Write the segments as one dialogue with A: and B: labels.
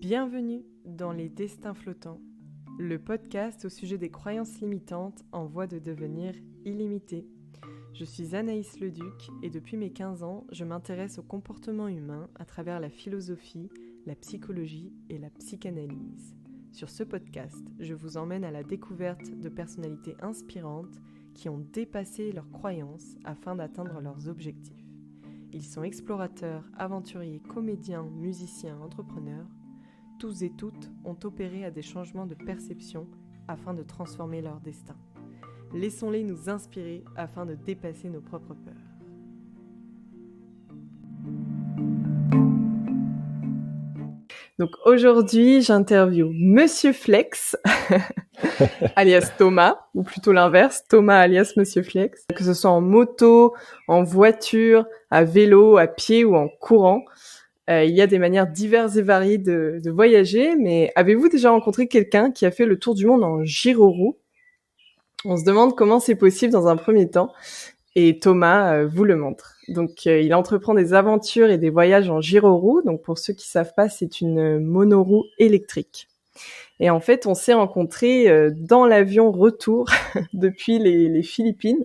A: Bienvenue dans Les Destins Flottants, le podcast au sujet des croyances limitantes en voie de devenir illimitées. Je suis Anaïs Leduc et depuis mes 15 ans, je m'intéresse au comportement humain à travers la philosophie, la psychologie et la psychanalyse. Sur ce podcast, je vous emmène à la découverte de personnalités inspirantes qui ont dépassé leurs croyances afin d'atteindre leurs objectifs. Ils sont explorateurs, aventuriers, comédiens, musiciens, entrepreneurs. Tous et toutes ont opéré à des changements de perception afin de transformer leur destin. Laissons-les nous inspirer afin de dépasser nos propres peurs. Donc aujourd'hui, j'interviewe Monsieur Flex, alias Thomas, ou plutôt l'inverse, Thomas alias Monsieur Flex. Que ce soit en moto, en voiture, à vélo, à pied ou en courant. Il y a des manières diverses et variées de voyager, mais avez-vous déjà rencontré quelqu'un qui a fait le tour du monde en gyroroue ? On se demande comment c'est possible dans un premier temps, et Thomas vous le montre. Donc il entreprend des aventures et des voyages en gyroroue. Donc pour ceux qui savent pas, c'est une monoroue électrique. Et en fait, on s'est rencontrés dans l'avion retour depuis les Philippines.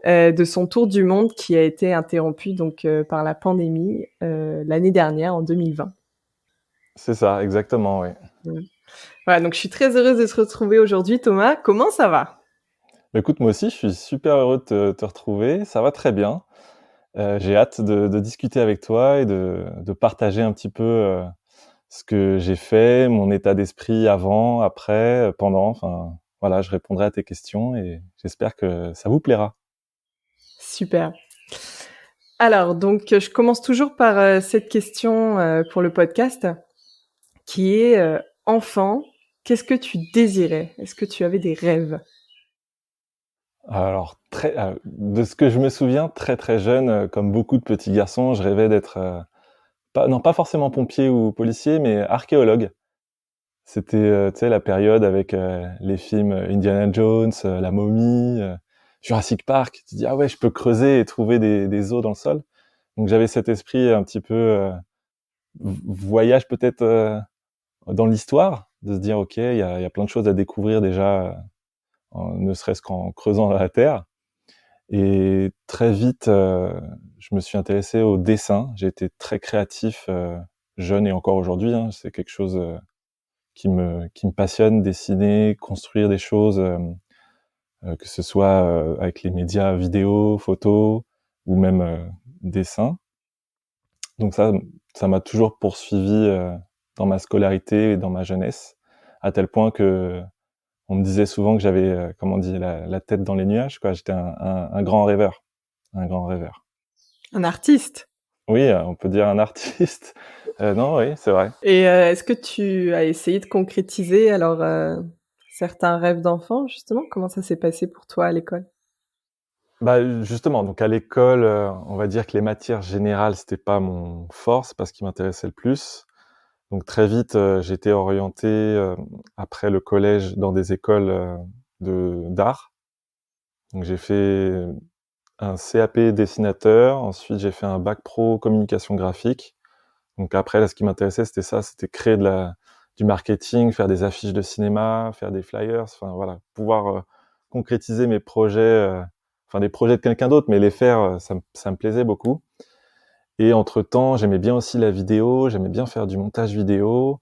A: De son tour du monde qui a été interrompu donc par la pandémie l'année dernière en 2020.
B: C'est ça, exactement, oui.
A: Voilà, donc je suis très heureuse de se retrouver aujourd'hui. Thomas, comment ça va ?
B: Écoute, moi aussi, je suis super heureux de te retrouver. Ça va très bien. J'ai hâte de discuter avec toi et de partager un petit peu ce que j'ai fait, mon état d'esprit avant, après, pendant. Enfin, voilà, je répondrai à tes questions et j'espère que ça vous plaira.
A: Super. Alors, donc, je commence toujours par cette question pour le podcast, qui est enfant, qu'est-ce que tu désirais ? Est-ce que tu avais des rêves ?
B: Alors, de ce que je me souviens, très très jeune, comme beaucoup de petits garçons, je rêvais d'être, pas forcément pompier ou policier, mais archéologue. C'était, tu sais, la période avec les films Indiana Jones, La Momie, Jurassic Park. Tu te dis: «Ah ouais, je peux creuser et trouver des os dans le sol». Donc j'avais cet esprit un petit peu voyage peut-être dans l'histoire, de se dire: «OK, il y a plein de choses à découvrir déjà, ne serait-ce qu'en creusant dans la terre». Et très vite, je me suis intéressé au dessin. J'ai été très créatif, jeune et encore aujourd'hui, hein. C'est quelque chose qui me passionne, dessiner, construire des choses, que ce soit avec les médias vidéo, photo ou même dessin. Donc ça m'a toujours poursuivi dans ma scolarité et dans ma jeunesse, à tel point que on me disait souvent que j'avais, comment on dit, la tête dans les nuages, quoi. J'étais un grand rêveur, un grand rêveur.
A: Un artiste ?
B: Oui, on peut dire un artiste. Non, oui, c'est vrai.
A: Et est-ce que tu as essayé de concrétiser alors certains rêves d'enfant, justement ? Comment ça s'est passé pour toi à l'école ?
B: Bah, justement, donc à l'école, on va dire que les matières générales, c'était pas mon fort, c'est pas ce qui m'intéressait le plus. Donc très vite, j'ai été orienté, après le collège dans des écoles, d'art. Donc j'ai fait un CAP dessinateur, ensuite j'ai fait un bac pro communication graphique. Donc après là, ce qui m'intéressait, c'était ça, c'était créer du marketing, faire des affiches de cinéma, faire des flyers, enfin voilà, pouvoir concrétiser mes projets, enfin des projets de quelqu'un d'autre, mais les faire, ça me plaisait beaucoup. Et entre-temps, j'aimais bien aussi la vidéo, j'aimais bien faire du montage vidéo.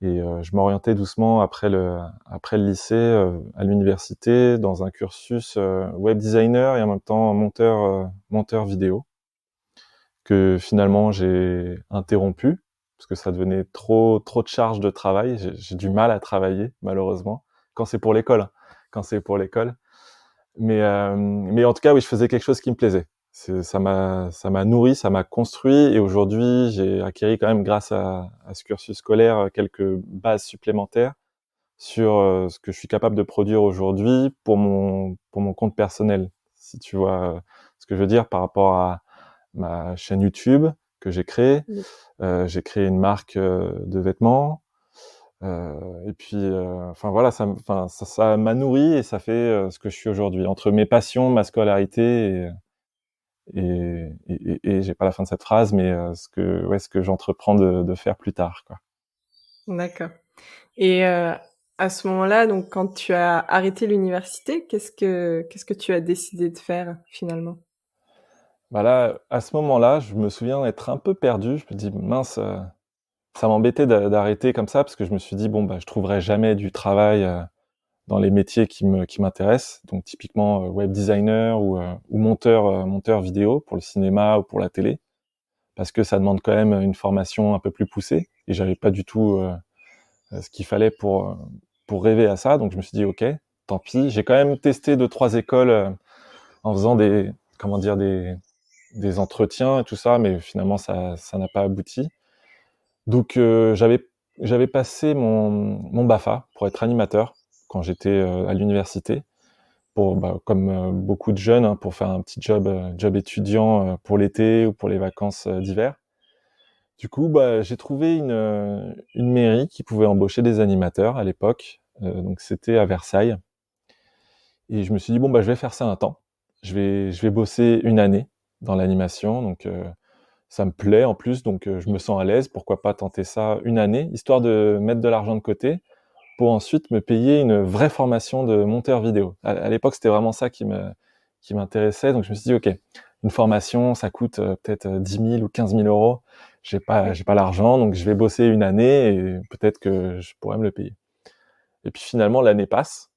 B: Et je m'orientais doucement après le lycée, à l'université, dans un cursus web designer et en même temps monteur vidéo, que finalement j'ai interrompu parce que ça devenait trop de charge de travail. J'ai du mal à travailler malheureusement quand c'est pour l'école, hein, quand c'est pour l'école. Mais en tout cas, oui, je faisais quelque chose qui me plaisait. Ça m'a nourri, ça m'a construit, et aujourd'hui, j'ai acquis quand même, grâce à ce cursus scolaire, quelques bases supplémentaires sur ce que je suis capable de produire aujourd'hui pour mon compte personnel. Si tu vois ce que je veux dire par rapport à ma chaîne YouTube que j'ai créée.
A: Oui.
B: J'ai créé une marque de vêtements. Et puis, enfin voilà, ça m'a nourri et ça fait ce que je suis aujourd'hui. Entre mes passions, ma scolarité et j'ai pas la fin de cette phrase, mais ce que j'entreprends de faire plus tard, quoi.
A: D'accord. Et à ce moment-là, donc quand tu as arrêté l'université, qu'est-ce que tu as décidé de faire finalement?
B: Bah là, à ce moment-là, je me souviens être un peu perdu. Je me dis: «Mince», ça m'embêtait d'arrêter comme ça parce que je me suis dit: «Bon, bah, je trouverai jamais du travail, dans les métiers qui m'intéressent». Donc typiquement, web designer ou monteur vidéo pour le cinéma ou pour la télé. Parce que ça demande quand même une formation un peu plus poussée et j'avais pas du tout, ce qu'il fallait pour rêver à ça. Donc je me suis dit: «OK, tant pis». J'ai quand même testé 2-3 écoles, en faisant comment dire? Des entretiens et tout ça, mais finalement ça n'a pas abouti. Donc j'avais passé mon BAFA pour être animateur quand j'étais, à l'université pour, bah, comme, beaucoup de jeunes, hein, pour faire un petit job étudiant, pour l'été ou pour les vacances, d'hiver. Du coup, bah, j'ai trouvé une mairie qui pouvait embaucher des animateurs à l'époque, donc c'était à Versailles et je me suis dit: «Bon, bah, je vais faire ça un temps. Je vais bosser une année dans l'animation», donc ça me plaît en plus, donc je me sens à l'aise. Pourquoi pas tenter ça une année, histoire de mettre de l'argent de côté pour ensuite me payer une vraie formation de monteur vidéo. À l'époque, c'était vraiment ça qui m'intéressait, donc je me suis dit: «OK, une formation, ça coûte, peut-être, 10 000 ou 15 000 €.
A: Oui.
B: J'ai pas l'argent, donc je vais bosser une année et peut-être que je pourrais me le payer». Et puis finalement, l'année passe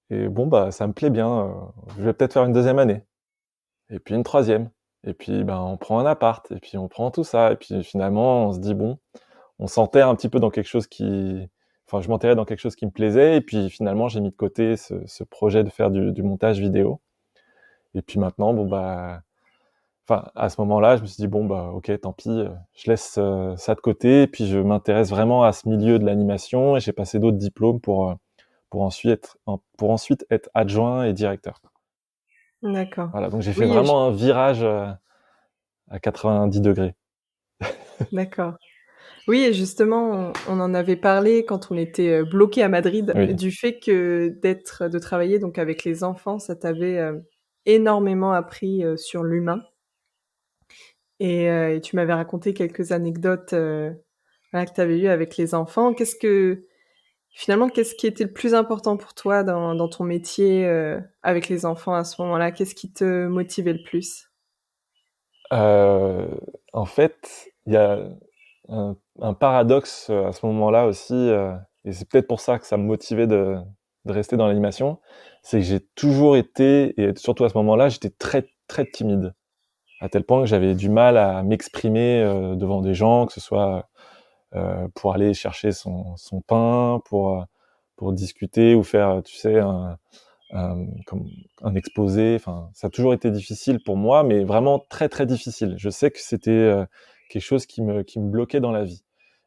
B: et bon, bah, ça me plaît bien, je vais peut-être faire une deuxième année et puis une troisième et puis, ben, on prend un appart et puis on prend tout ça et puis finalement, on se dit: «Bon», on s'enterre un petit peu dans quelque chose enfin, je m'enterrais dans quelque chose qui me plaisait et puis finalement, j'ai mis de côté ce projet de faire du montage vidéo et puis maintenant, bon, bah, enfin, à ce moment-là, je me suis dit: «Bon, bah, OK, tant pis, je laisse, ça de côté» et puis je m'intéresse vraiment à ce milieu de l'animation et j'ai passé d'autres diplômes pour ensuite être adjoint et directeur.
A: D'accord.
B: Voilà, donc j'ai fait
A: Oui,
B: vraiment un virage, à 90°.
A: d'accord. Oui, et justement, on en avait parlé quand on était, bloqués à Madrid,
B: Oui.
A: du fait que de travailler donc avec les enfants, ça t'avait, énormément appris, sur l'humain et tu m'avais raconté quelques anecdotes, voilà, que tu avais eues avec les enfants. Finalement, qu'est-ce qui était le plus important pour toi dans ton métier, avec les enfants à ce moment-là? Qu'est-ce qui te motivait le plus?
B: Heu, En fait, il y a un paradoxe, à ce moment-là aussi, et c'est peut-être pour ça que ça me motivait de rester dans l'animation, c'est que j'ai toujours été et surtout à ce moment-là, j'étais très, très timide. À tel point que j'avais du mal à m'exprimer, devant des gens, que ce soit, pour aller chercher son pain, pour discuter ou faire, tu sais, comme un exposé. Enfin, ça a toujours été difficile pour moi, mais vraiment très, très difficile. Je sais que c'était, quelque chose qui me bloquait dans la vie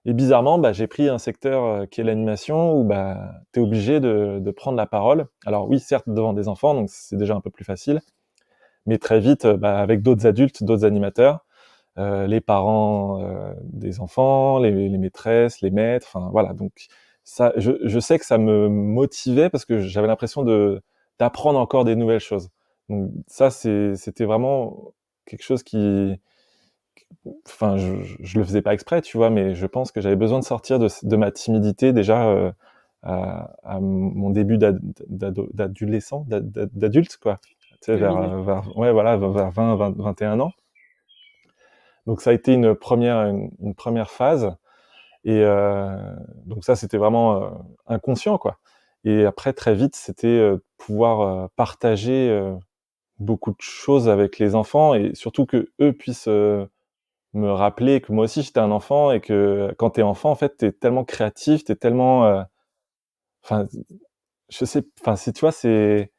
B: et bizarrement, bah, j'ai pris un secteur, qui est l'animation où, bah, tu es obligé de prendre la parole. Alors oui, certes devant des enfants, donc c'est déjà un peu plus facile, mais très vite, bah, avec d'autres adultes, d'autres animateurs, les parents, des enfants, les maîtresses, les maîtres, enfin voilà, donc ça je sais que ça me motivait parce que j'avais l'impression d'apprendre encore des nouvelles choses. Donc ça, c'était vraiment quelque chose qui enfin je le faisais pas exprès, tu vois? Mais je pense que j'avais besoin de sortir de ma timidité déjà, à mon début d'adolescent, d'adulte quoi. Tu sais
A: Oui,
B: ouais voilà, vers 20-21 ans. Donc ça a été une première phase et donc ça, c'était vraiment, inconscient, quoi et après très vite, c'était, pouvoir, partager, beaucoup de choses avec les enfants et surtout qu'eux puissent, me rappeler que moi aussi j'étais un enfant et que quand tu es enfant, en fait, tu es tellement créatif, tu es tellement, enfin, je sais enfin, c'est tu vois, c'est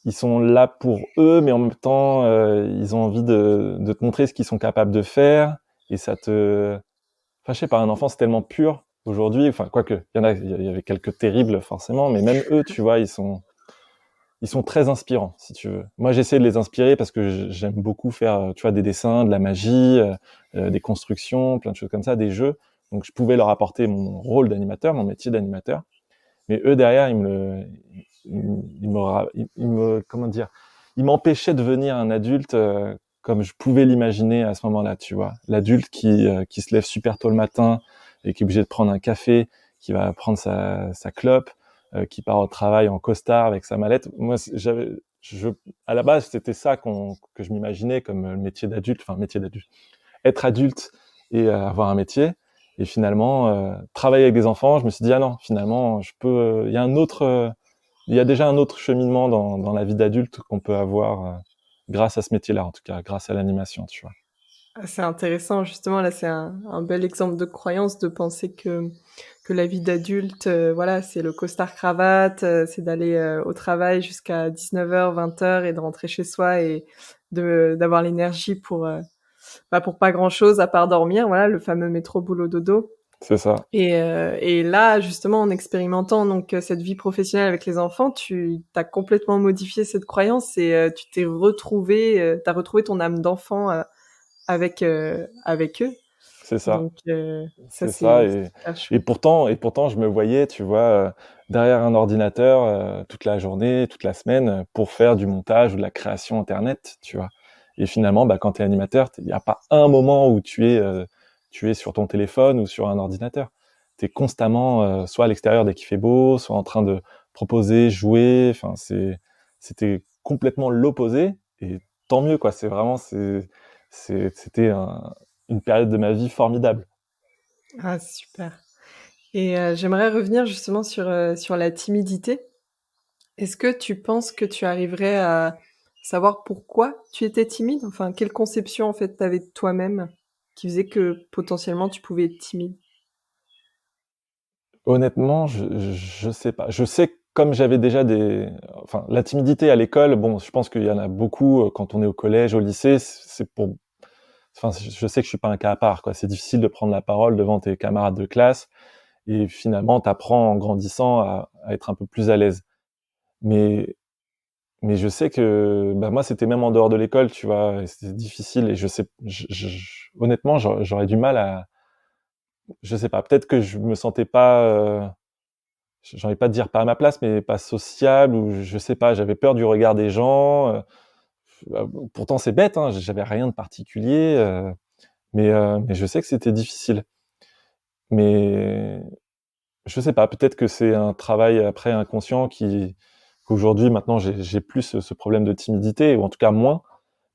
B: ils sont là pour eux, mais en même temps, ils ont envie de te montrer ce qu'ils sont capables de faire et ça te enfin, je sais pas, un enfant, c'est tellement pur aujourd'hui, enfin, quoique, il y avait quelques terribles forcément, mais même eux, tu vois, ils sont très inspirants, si tu veux. Moi, j'essaie de les inspirer parce que j'aime beaucoup faire, tu vois, des dessins, de la magie, des constructions, plein de choses comme ça, des jeux. Donc, je pouvais leur apporter mon rôle d'animateur, mon métier d'animateur. Mais eux, derrière, ils me, comment dire, ils m'empêchaient de devenir un adulte, comme je pouvais l'imaginer à ce moment-là, tu vois. L'adulte qui se lève super tôt le matin, et qui est obligé de prendre un café, qui va prendre sa clope, qui part au travail en costard avec sa mallette. Moi, à la base, c'était ça que je m'imaginais comme le métier d'adulte, enfin métier d'adulte, être adulte et avoir un métier. Et finalement, travailler avec des enfants, je me suis dit ah non, finalement, il y a il y a déjà un autre cheminement dans la vie d'adulte qu'on peut avoir grâce à ce métier-là, en tout cas, grâce à l'animation, tu vois.
A: Ah, c'est intéressant, justement, là, c'est un bel exemple de croyance de penser que la vie d'adulte, voilà, c'est le costard-cravate, c'est d'aller au travail jusqu'à 19h, 20h et de rentrer chez soi et d'avoir l'énergie pour pas grand-chose à part dormir, voilà, le fameux métro boulot dodo.
B: C'est ça.
A: Et là, justement, en expérimentant donc cette vie professionnelle avec les enfants, tu as complètement modifié cette croyance et tu t'as retrouvé ton âme d'enfant avec eux.
B: C'est ça.
A: Donc ça
B: C'est ça.
A: c'est super
B: Et
A: chouette.
B: pourtant, je me voyais, tu vois, derrière un ordinateur toute la journée, toute la semaine, pour faire du montage ou de la création Internet, tu vois. Et finalement, bah, quand tu es animateur, il n'y a pas un moment où tu es sur ton téléphone ou sur un ordinateur. Tu es constamment soit à l'extérieur dès qu'il fait beau, soit en train de proposer, jouer. Enfin, c'était complètement l'opposé. Et tant mieux, quoi. C'était une période de ma vie formidable.
A: Ah super. Et j'aimerais revenir justement sur la timidité. Est-ce que tu penses que tu arriverais à savoir pourquoi tu étais timide? Enfin, quelle conception en fait t'avais de toi-même qui faisait que potentiellement tu pouvais être timide?
B: Honnêtement, je sais pas. Je sais que comme j'avais déjà enfin, la timidité à l'école, bon, je pense qu'il y en a beaucoup quand on est au collège, au lycée, enfin, je sais que je suis pas un cas à part, quoi. C'est difficile de prendre la parole devant tes camarades de classe et finalement, t'apprends en grandissant à être un peu plus à l'aise. Mais, mais je sais que, bah, moi, c'était même en dehors de l'école, tu vois, et c'était difficile et je sais, honnêtement, j'aurais du mal je sais pas, peut-être que je me sentais pas, j'ai envie pas de dire pas à ma place, mais pas sociable ou je sais pas, j'avais peur du regard des gens. Pourtant c'est bête, hein, j'avais rien de particulier, mais je sais que c'était difficile. Mais je sais pas, peut-être que c'est un travail après inconscient qu'aujourd'hui maintenant j'ai plus ce problème de timidité ou en tout cas moins.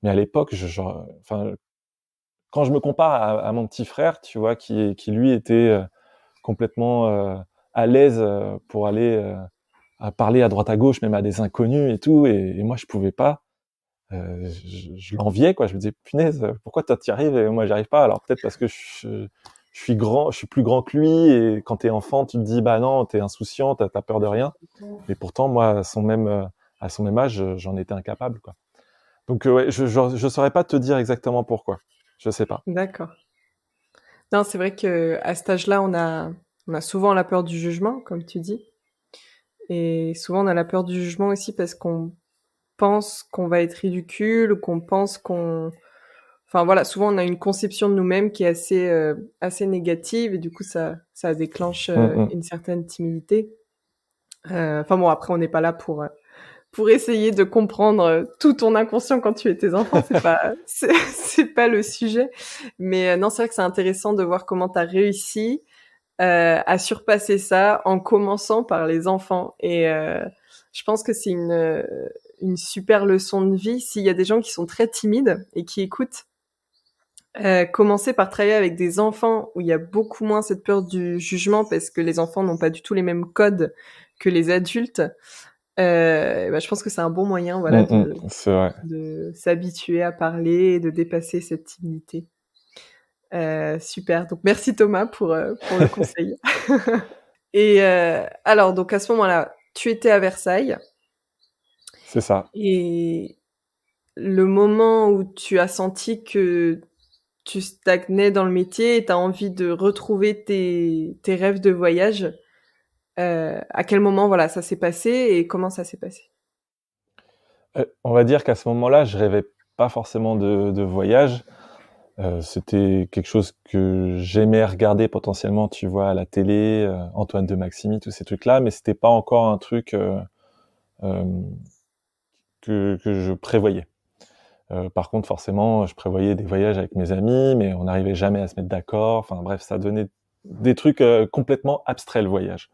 B: Mais à l'époque, enfin quand je me compare à mon petit frère, tu vois, qui lui était complètement à l'aise pour aller à parler à droite à gauche, même à des inconnus et tout, et moi je pouvais pas. Je l'enviais, quoi. Je me disais punaise, pourquoi toi t'y arrives et moi j'y arrive pas? Alors peut-être parce que je suis grand, je suis plus grand que lui, et quand t'es enfant, tu te dis bah non, t'es insouciant, t'as peur de rien. Mais pourtant moi, à son même âge, j'en étais incapable, quoi. Donc ouais, je saurais pas te dire exactement pourquoi. Je sais pas.
A: D'accord. Non, c'est vrai que à cet âge-là, on a souvent la peur du jugement, comme tu dis, et souvent on a la peur du jugement aussi parce qu'on pense qu'on va être ridicule ou qu'on pense qu'on enfin voilà, souvent on a une conception de nous-mêmes qui est assez négative et du coup ça déclenche,
B: Mm,
A: une certaine timidité. Enfin bon, après on n'est pas là pour essayer de comprendre, tout ton inconscient quand tu étais enfant, c'est pas c'est pas le sujet. Mais non, c'est vrai que c'est intéressant de voir comment tu as réussi, à surpasser ça en commençant par les enfants et je pense que c'est une super leçon de vie. S'il y a des gens qui sont très timides et qui écoutent, commencer par travailler avec des enfants où il y a beaucoup moins cette peur du jugement parce que les enfants n'ont pas du tout les mêmes codes que les adultes. Bah, je pense que c'est un bon moyen, voilà,
B: c'est vrai.
A: de s'habituer à parler et de dépasser cette timidité. Super. Donc merci Thomas pour le conseil. Et alors donc à ce moment-là, tu étais à Versailles
B: C'est ça.
A: et le moment où tu as senti que tu stagnais dans le métier et tu as envie de retrouver tes rêves de voyage, à quel moment, voilà, ça s'est passé et comment ça s'est passé?
B: On va dire qu'à ce moment-là, je rêvais pas forcément de voyage. C'était quelque chose que j'aimais regarder potentiellement, tu vois, à la télé, Antoine de Maximi, tous ces trucs-là, mais c'était pas encore un truc hem, que je prévoyais. Par contre, forcément, je prévoyais des voyages avec mes amis, mais on n'arrivait jamais à se mettre d'accord. Enfin bref, ça donnait des trucs complètement abstraits, le voyage.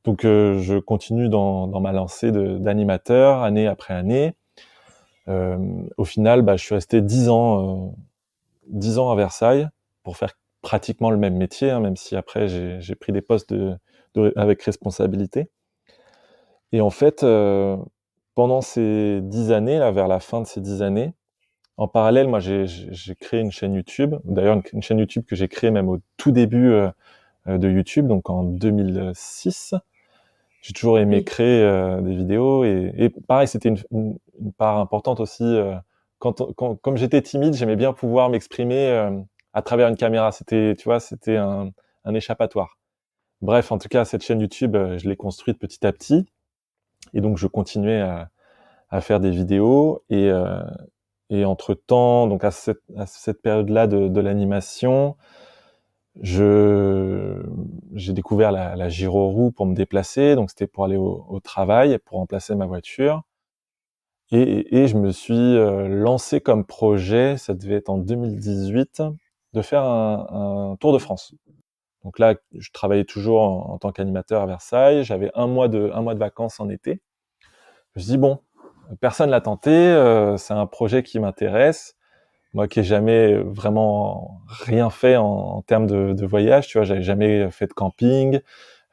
B: Donc je continue dans ma lancée d'animateur, année après année. Au final, je suis resté 10 ans à Versailles pour faire pratiquement le même métier, hein, même si après j'ai pris des postes avec responsabilité. Et en fait, pendant ces 10 années, là, vers la fin de ces 10 années, en parallèle, moi, j'ai créé une chaîne YouTube. D'ailleurs, une chaîne YouTube que j'ai créée même au tout début de YouTube, donc en 2006. J'ai toujours aimé
A: Oui.
B: créer des vidéos et pareil, c'était une part importante aussi. Comme j'étais timide, j'aimais bien pouvoir m'exprimer à travers une caméra. C'était, tu vois, c'était un échappatoire. Bref, en tout cas, cette chaîne YouTube, je l'ai construite petit à petit et donc je continuais à faire des vidéos et entre temps, donc à cette période-là de l'animation, je j'ai découvert la gyroroue pour me déplacer, donc c'était pour aller au travail, pour remplacer ma voiture. Et je me suis lancé comme projet, ça devait être en 2018, de faire un Tour de France. Donc là, je travaillais toujours en tant qu'animateur à Versailles. J'avais un mois de vacances en été. Je me suis dit bon, personne l'a tenté, c'est un projet qui m'intéresse. Moi qui ai jamais vraiment rien fait en termes de voyage, tu vois, j'avais jamais fait de camping,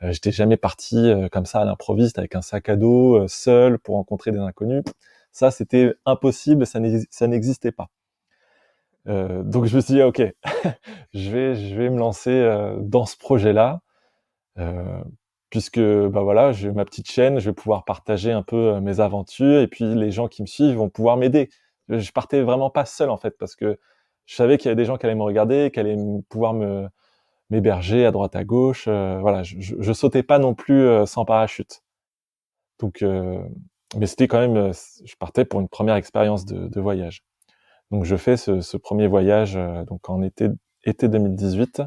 B: j'étais jamais parti comme ça à l'improviste avec un sac à dos, seul pour rencontrer des inconnus. Ça, c'était impossible, ça n'existait pas. Donc je me suis dit ok, je vais me lancer dans ce projet-là, euh, puisque voilà, j'ai ma petite chaîne, je vais pouvoir partager un peu mes aventures et puis les gens qui me suivent vont pouvoir m'aider. Je partais vraiment pas seul en fait parce que je savais qu'il y avait des gens qui allaient me regarder, qui allaient pouvoir m'héberger à droite à gauche. Voilà, je sautais pas non plus sans parachute. Donc, mais c'était quand même, je partais pour une première expérience de voyage. Donc je fais ce premier voyage donc en été 2018.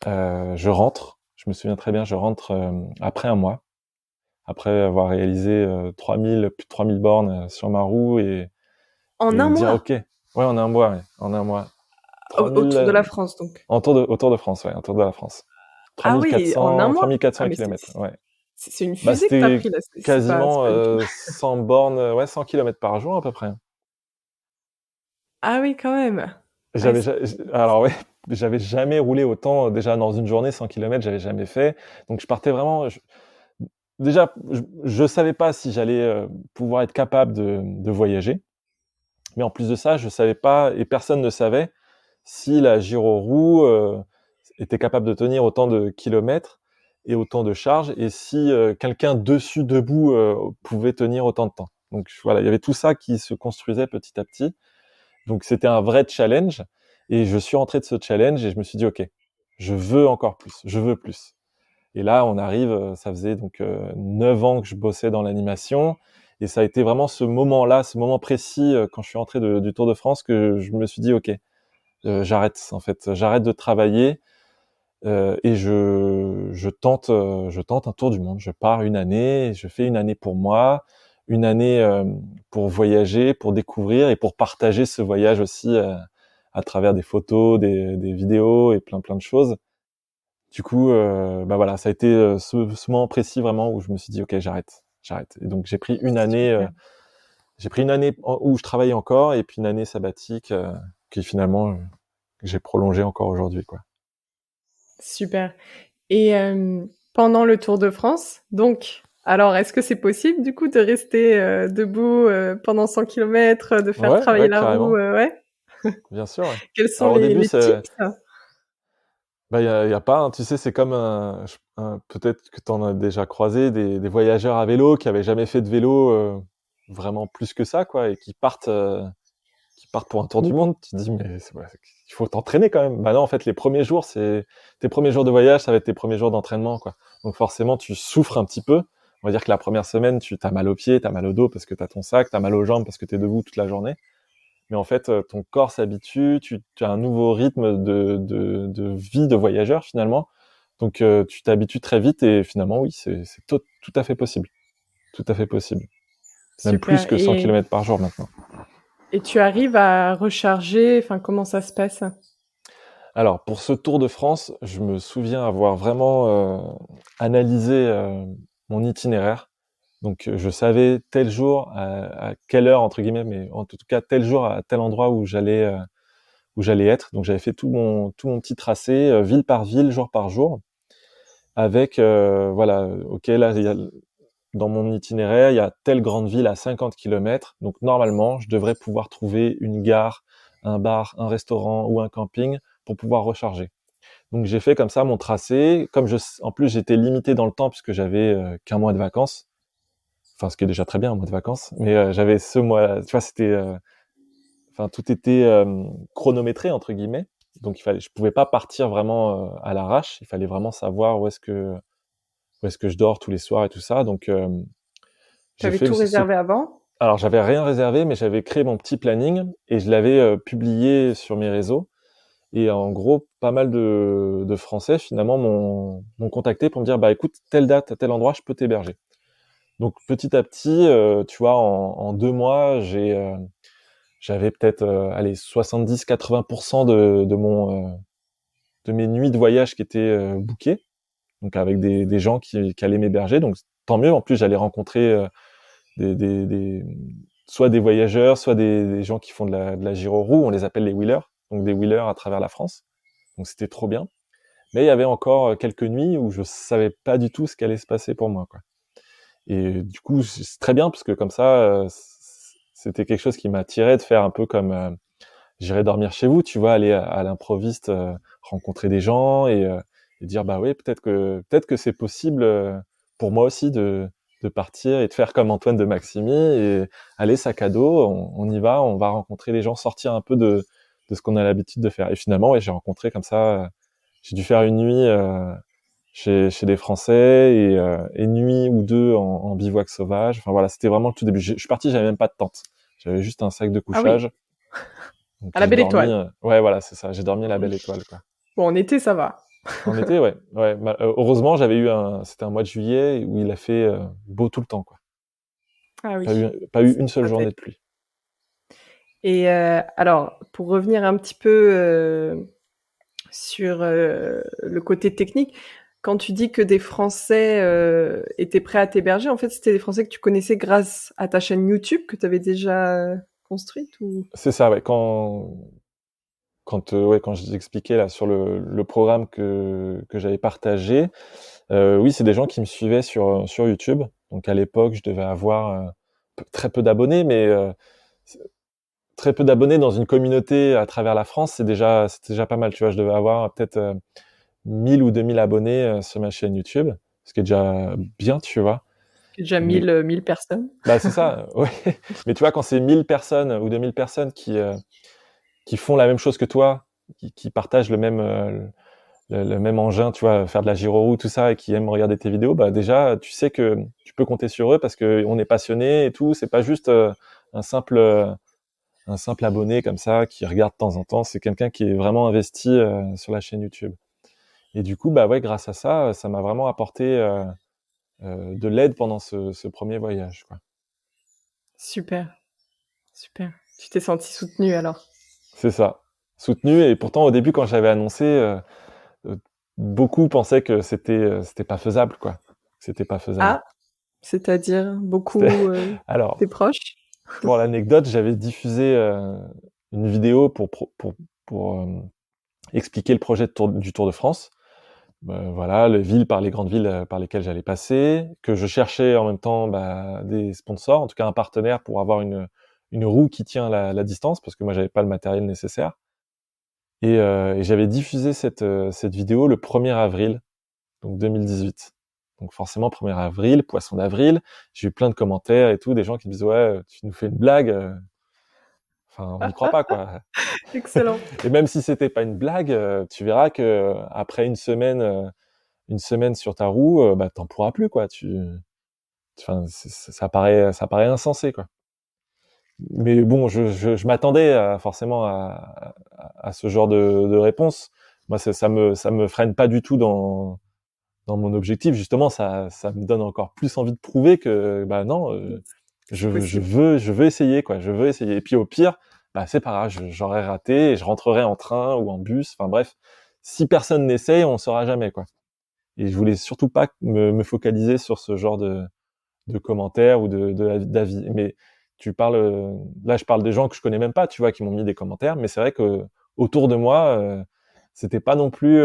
B: Je rentre, je me souviens très bien, je rentre après un mois, après avoir réalisé 3000, plus de 3000 bornes sur ma roue
A: En
B: et
A: un
B: me dire
A: mois?
B: ok, ouais en un mois, ouais, en un mois,
A: Autour
B: 3000
A: de la France, donc.
B: au Tour de France, ouais, un Tour de la France.
A: Ah oui, en un
B: 3400,
A: mois?
B: 3400
A: Ah mais
B: kilomètres, ouais.
A: c'est une fusée que t'as
B: C'était
A: pris là, c'est
B: quasiment
A: pas une...
B: 100 bornes, ouais, 100 kilomètres par jour à peu près.
A: Ah oui, quand même. Ouais,
B: J'avais, alors ouais, j'avais jamais roulé autant déjà dans une journée 100 kilomètres, j'avais jamais fait. Donc je partais vraiment. Déjà, je savais pas si j'allais pouvoir être capable de voyager, mais en plus de ça, je savais pas et personne ne savait si la gyroroue était capable de tenir autant de kilomètres et autant de charges et si quelqu'un dessus debout pouvait tenir autant de temps. Donc voilà, il y avait tout ça qui se construisait petit à petit. Donc c'était un vrai challenge et je suis rentré de ce challenge et je me suis dit ok, je veux encore plus, je veux plus. Et là on arrive, ça faisait donc 9 ans que je bossais dans l'animation et ça a été vraiment ce moment-là, ce moment précis quand je suis rentré du Tour de France que je me suis dit ok, j'arrête en fait, j'arrête de travailler et je tente un tour du monde. Je pars une année, je fais une année pour moi, une année pour voyager, pour découvrir et pour partager ce voyage aussi à travers des photos, des vidéos et plein de choses. Du coup, voilà, ça a été ce moment précis vraiment où je me suis dit ok, j'arrête. Et donc
A: super.
B: j'ai pris une année où je travaillais encore et puis une année sabbatique qui finalement j'ai prolongé encore aujourd'hui quoi.
A: Super. Et pendant le Tour de France, donc, alors est-ce que c'est possible du coup de rester debout pendant 100 kilomètres, de faire
B: Ouais,
A: travailler
B: ouais,
A: la roue,
B: carrément.
A: ouais?
B: Bien sûr, ouais.
A: Quels sont
B: Alors au début,
A: les
B: c'est,
A: tips?
B: y a pas, hein, tu sais, c'est comme peut-être que tu en as déjà croisé des voyageurs à vélo qui avaient jamais fait de vélo vraiment plus que ça, quoi, et qui partent pour un tour du
A: Ou-
B: monde. Tu te dis, mais ouais, il faut t'entraîner quand même. Bah non, en fait, les premiers jours, c'est tes premiers jours de voyage, ça va être tes premiers jours d'entraînement, quoi. Donc forcément, tu souffres un petit peu. On va dire que la première semaine, tu t'as mal aux pieds, t'as mal au dos parce que t'as ton sac, t'as mal aux jambes parce que t'es debout toute la journée. Mais en fait, ton corps s'habitue, tu as un nouveau rythme de vie de voyageur finalement. Donc tu t'habitues très vite et finalement oui, c'est tout à fait possible. Tout à fait possible. Même plus
A: Super.
B: que 100 kilomètres par jour maintenant.
A: Et tu arrives à recharger, enfin comment ça se passe?
B: Alors, pour ce Tour de France, je me souviens avoir vraiment analysé mon itinéraire. Donc, je savais tel jour, à quelle heure, entre guillemets, mais en tout cas, tel jour, à tel endroit où j'allais être. Donc, j'avais fait tout mon petit tracé, ville par ville, jour par jour, avec, voilà, ok, là, dans mon itinéraire, il y a telle grande ville à 50 kilomètres. Donc, normalement, je devrais pouvoir trouver une gare, un bar, un restaurant ou un camping pour pouvoir recharger. Donc j'ai fait comme ça mon tracé. En plus j'étais limité dans le temps puisque j'avais qu'un mois de vacances. Enfin, ce qui est déjà très bien, un mois de vacances. Mais j'avais ce mois, tu vois, enfin tout était chronométré entre guillemets. Donc je pouvais pas partir vraiment à l'arrache. Il fallait vraiment savoir où est-ce que je dors tous les soirs et tout ça. Donc j'ai
A: T'avais
B: fait
A: tout réservé avant?
B: alors j'avais rien réservé, mais j'avais créé mon petit planning et je l'avais publié sur mes réseaux. Et en gros, pas mal de Français finalement m'ont contacté pour me dire bah écoute, telle date à tel endroit, je peux t'héberger. Donc petit à petit, tu vois, en 2 mois, j'avais peut-être allez 70-80% de mes nuits de voyage qui étaient bookées, donc avec des gens qui allaient m'héberger. Donc tant mieux. En plus, j'allais rencontrer des soit des voyageurs, soit des gens qui font de la gyro-roue. On les appelle les wheelers, donc des wheelers à travers la France. Donc c'était trop bien. Mais il y avait encore quelques nuits où je savais pas du tout ce qu'allait se passer pour moi, quoi. Et du coup, c'est très bien parce que comme ça, c'était quelque chose qui m'attirait de faire un peu comme j'irais dormir chez vous, tu vois, aller à l'improviste, rencontrer des gens et dire bah oui, peut-être que c'est possible pour moi aussi de partir et de faire comme Antoine de Maximi et aller sac à dos, on y va, on va rencontrer les gens, sortir un peu de ce qu'on a l'habitude de faire. Et finalement, ouais, j'ai rencontré comme ça, j'ai dû faire une nuit chez des Français et une nuit ou deux en bivouac sauvage. Enfin voilà, c'était vraiment le tout début. Je suis parti, j'avais même pas de tente, j'avais juste un sac de
A: Ah oui,
B: couchage. Donc
A: à la
B: j'ai
A: belle
B: dormi,
A: étoile.
B: ouais voilà, c'est ça, j'ai dormi à la belle étoile, quoi.
A: Bon, en été, ça va.
B: En été, ouais, ouais. Heureusement, c'était un mois de juillet où il a fait beau tout le temps, quoi.
A: Ah oui,
B: Pas eu
A: c'est
B: une seule
A: pas
B: journée
A: bête.
B: de pluie.
A: Et alors, pour revenir un petit peu sur le côté technique, quand tu dis que des Français étaient prêts à t'héberger, en fait, c'était des Français que tu connaissais grâce à ta chaîne YouTube que tu avais déjà construite ou...
B: C'est ça, ouais. Ouais, quand je t'expliquais là sur le programme que j'avais partagé, oui, c'est des gens qui me suivaient sur YouTube. Donc à l'époque, je devais avoir très peu d'abonnés, mais très peu d'abonnés dans une communauté à travers la France, c'est déjà pas mal. Tu vois, je devais avoir peut-être 1000 ou 2000 abonnés sur ma chaîne YouTube, ce qui est déjà bien, tu vois.
A: Déjà
B: Mais
A: 1000 personnes.
B: bah c'est ça, ouais. Mais tu vois, quand c'est 1000 personnes ou 2000 personnes qui font la même chose que toi, qui partagent le même engin, tu vois, faire de la gyro-roue, tout ça, et qui aiment regarder tes vidéos, bah déjà, tu sais que tu peux compter sur eux parce que on est passionné et tout. C'est pas juste un simple un simple abonné comme ça qui regarde de temps en temps. C'est quelqu'un qui est vraiment investi sur la chaîne YouTube. Et du coup, bah ouais, grâce à ça, ça m'a vraiment apporté de l'aide pendant ce premier voyage, quoi.
A: Super, super. Tu t'es senti soutenue alors.
B: C'est ça. Soutenu et pourtant au début quand j'avais annoncé, euh, beaucoup pensaient que c'était pas faisable, quoi. C'était pas faisable.
A: Ah, c'est-à-dire
B: C'était
A: beaucoup
B: alors
A: tes proches?
B: pour l'anecdote, j'avais diffusé une vidéo pour expliquer le projet du Tour de France. Voilà, les grandes villes par lesquelles j'allais passer, que je cherchais en même temps bah, des sponsors, en tout cas un partenaire pour avoir une roue qui tient la distance, parce que moi j'avais pas le matériel nécessaire. Et j'avais diffusé cette vidéo le 1er avril, donc 2018. Donc forcément 1er avril, poisson d'avril, j'ai eu plein de commentaires et tout, des gens qui me disent ouais, tu nous fais une blague, enfin on n'y croit pas quoi.
A: Excellent.
B: Et même si c'était pas une blague, tu verras que après une semaine sur ta roue, bah t'en pourras plus quoi. Enfin, ça paraît insensé quoi. Mais bon, je m'attendais forcément à ce genre de réponse. Moi, ça me freine pas du tout dans mon objectif. Justement, ça me donne encore plus envie de prouver que bah non,
A: C'est possible.
B: je veux essayer quoi. Je veux essayer. Et puis au pire, bah c'est pas grave, j'aurais raté et je rentrerai en train ou en bus. Enfin bref, si personne n'essaye, on saura jamais quoi. Et je voulais surtout pas me focaliser sur ce genre de commentaires ou d'avis. Mais tu parles, là je parle des gens que je connais même pas, tu vois, qui m'ont mis des commentaires. Mais c'est vrai que autour de moi, c'était pas non plus,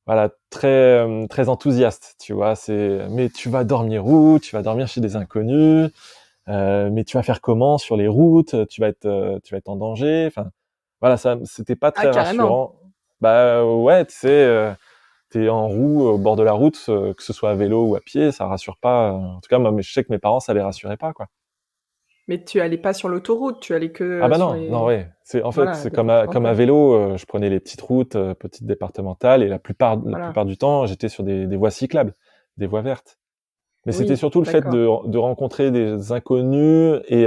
B: voilà, très enthousiaste, tu vois. C'est, mais tu vas dormir où? Tu vas dormir chez des inconnus. Mais tu vas faire comment sur les routes? Tu vas être en danger. Enfin, voilà, ça, c'était pas
A: Ah,
B: très
A: carrément.
B: rassurant. Bah ouais, tu sais, t'es en roue au bord de la route, que ce soit à vélo ou à pied, ça rassure pas. En tout cas, moi, je sais que mes parents, ça les rassurait pas, quoi.
A: Mais tu allais pas sur l'autoroute, tu allais que
B: Ah bah
A: sur
B: non, non
A: les,
B: ouais. C'est en fait
A: voilà,
B: c'est comme à
A: départementales.
B: vélo, je prenais les petites routes, petites départementales et la
A: Voilà.
B: plupart du temps, j'étais sur des voies cyclables, des voies vertes. Mais c'était
A: Oui,
B: surtout le fait
A: d'accord.
B: de rencontrer des inconnus et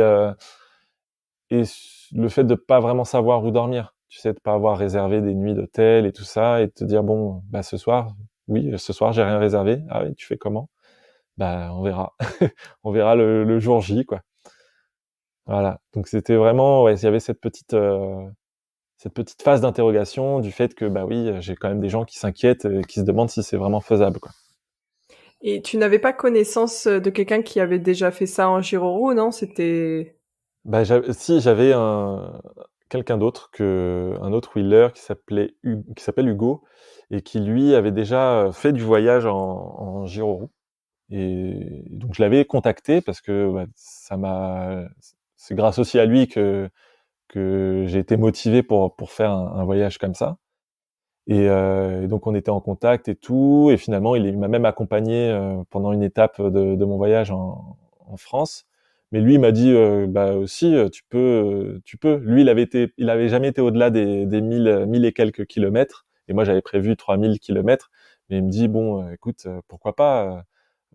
B: le fait de pas vraiment savoir où dormir. Tu sais, de pas avoir réservé des nuits d'hôtel et tout ça, et de te dire bon, bah ce soir, oui, ce soir j'ai rien réservé. Ah oui, tu fais comment? Bah on verra, on verra le jour J, quoi. Voilà. Donc c'était vraiment, ouais, il y avait cette petite phase d'interrogation du fait que bah oui, j'ai quand même des gens qui s'inquiètent, qui se demandent si c'est vraiment faisable, quoi.
A: Et tu n'avais pas connaissance de quelqu'un qui avait déjà fait ça en Giroroux, non? C'était...
B: Bah si j'avais un quelqu'un d'autre un autre wheeler qui s'appelle Hugo et qui lui avait déjà fait du voyage en Giroroux et donc je l'avais contacté parce que bah, c'est grâce aussi à lui que j'ai été motivé pour faire un voyage comme ça. Et donc on était en contact et tout, et finalement il m'a même accompagné pendant une étape de mon voyage en France. Mais lui il m'a dit bah aussi tu peux. Lui il avait jamais été au-delà des 1000 et quelques kilomètres, et moi j'avais prévu 3000 kilomètres. Mais il me dit bon écoute pourquoi pas.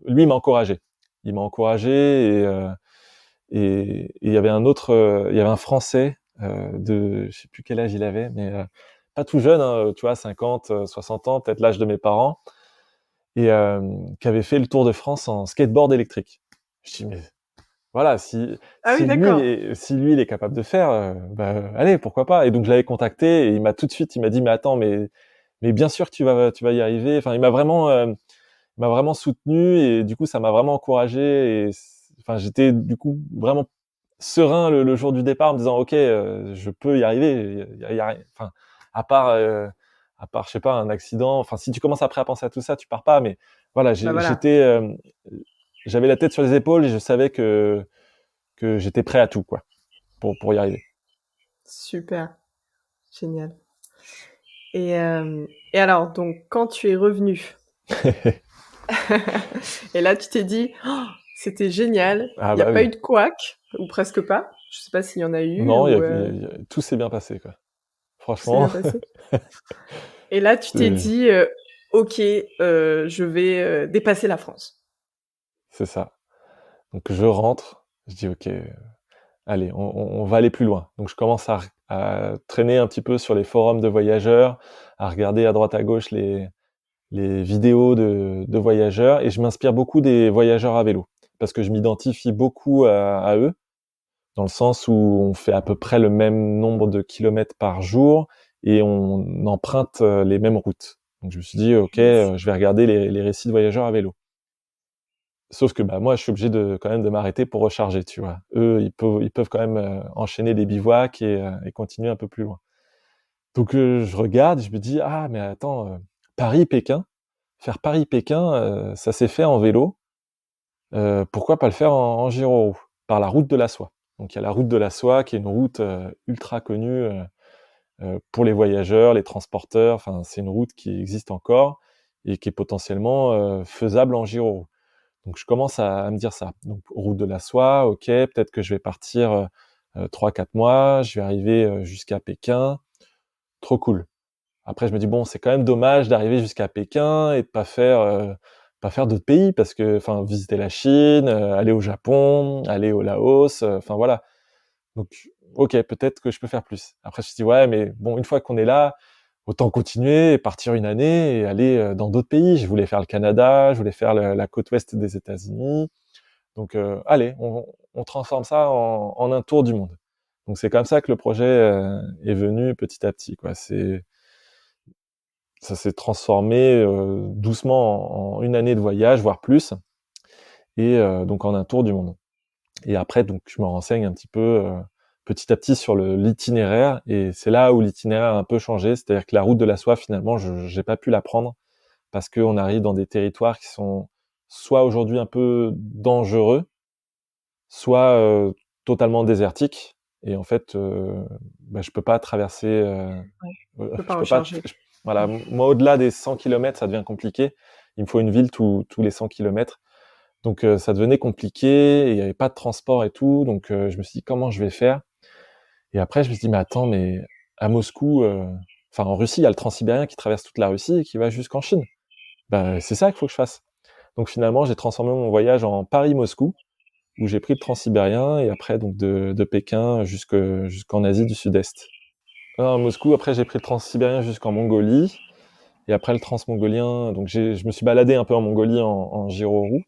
B: Lui il m'a encouragé. Il m'a encouragé et il y avait il y avait un Français je sais plus quel âge il avait, mais pas tout jeune, hein, tu vois, 50, 60 ans, peut-être l'âge de mes parents, et qui avait fait le Tour de France en skateboard électrique. Je dis mais voilà,
A: Ah oui, d'accord.
B: si lui il est capable de faire, bah allez pourquoi pas. Et donc je l'avais contacté et il m'a dit mais attends mais bien sûr que tu vas y arriver. Enfin il m'a vraiment soutenu et du coup ça m'a vraiment encouragé et enfin j'étais du coup vraiment serein le jour du départ en me disant ok je peux y arriver, enfin à part à part je sais pas un accident, enfin si tu commences après à penser à tout ça tu pars pas, mais voilà
A: Bah voilà.
B: j'étais j'avais la tête sur les épaules et je savais que j'étais prêt à tout quoi pour y arriver.
A: Super. Génial. Et, euh, et alors, donc, quand tu es revenu, et là, tu t'es dit, oh, c'était génial,
B: Ah
A: il n'y a
B: bah
A: pas
B: oui,
A: eu de couac, ou presque pas. Je sais pas s'il y en a eu,
B: non
A: ou
B: tout s'est bien passé quoi,
A: tout s'est
B: franchement.
A: bien passé. Et là, tu t'es
B: c'est
A: dit, ok, je vais dépasser la France.
B: c'est ça. Donc je rentre, je dis ok, allez, on va aller plus loin. Donc je commence à traîner un petit peu sur les forums de voyageurs, à regarder à droite à gauche les vidéos de voyageurs, et je m'inspire beaucoup des voyageurs à vélo parce que je m'identifie beaucoup à eux, dans le sens où on fait à peu près le même nombre de kilomètres par jour et on emprunte les mêmes routes. Donc je me suis dit ok,
A: Yes.
B: je vais regarder les récits de voyageurs à vélo. Sauf que bah moi je suis obligé de quand même de m'arrêter pour recharger, tu vois. Eux ils peuvent quand même enchaîner des bivouacs et continuer un peu plus loin. Donc je regarde, je me dis ah mais attends Paris-Pékin, faire Paris-Pékin ça s'est fait en vélo. Pourquoi pas le faire en Giro par la route de la soie. Donc il y a la route de la soie qui est une route ultra connue pour les voyageurs, les transporteurs. Enfin c'est une route qui existe encore et qui est potentiellement faisable en Giro. Donc je commence à me dire ça. Donc route de la soie, ok, peut-être que je vais partir 3-4 mois, je vais arriver jusqu'à Pékin, trop cool. Après je me dis bon c'est quand même dommage d'arriver jusqu'à Pékin et de pas faire d'autres pays parce que enfin visiter la Chine, aller au Japon, aller au Laos, enfin voilà. Donc ok peut-être que je peux faire plus. Après je me dis ouais mais bon une fois qu'on est là autant continuer et partir une année et aller dans d'autres pays. Je voulais faire le Canada, je voulais faire la côte ouest des États-Unis. Donc allez, on transforme ça en un tour du monde. Donc c'est comme ça que le projet est venu petit à petit, quoi. Ça s'est transformé doucement en une année de voyage, voire plus, et donc en un tour du monde. Et après, donc je me renseigne un petit peu petit à petit sur l'itinéraire, et c'est là où l'itinéraire a un peu changé, c'est-à-dire que la route de la soie, finalement, j'ai pas pu la prendre parce qu'on arrive dans des territoires qui sont soit aujourd'hui un peu dangereux, soit totalement désertiques. Et en fait, je peux pas traverser,
A: Ouais. Tu peux pas
B: je peux pas.
A: recharger.
B: Voilà, moi au-delà des 100 kilomètres, ça devient compliqué. Il me faut une ville tous les 100 kilomètres. Donc ça devenait compliqué, et il y avait pas de transport et tout. Donc je me suis dit comment je vais faire. Et après je me suis dit mais attends, mais à Moscou, enfin en Russie, il y a le Transsibérien qui traverse toute la Russie et qui va jusqu'en Chine. Ben c'est ça qu'il faut que je fasse. Donc finalement j'ai transformé mon voyage en Paris-Moscou, où j'ai pris le Transsibérien, et après donc de Pékin jusqu'en Asie du Sud-Est. À Moscou, après j'ai pris le Transsibérien jusqu'en Mongolie, et après le Transmongolien, donc je me suis baladé un peu en Mongolie en gyro-roue.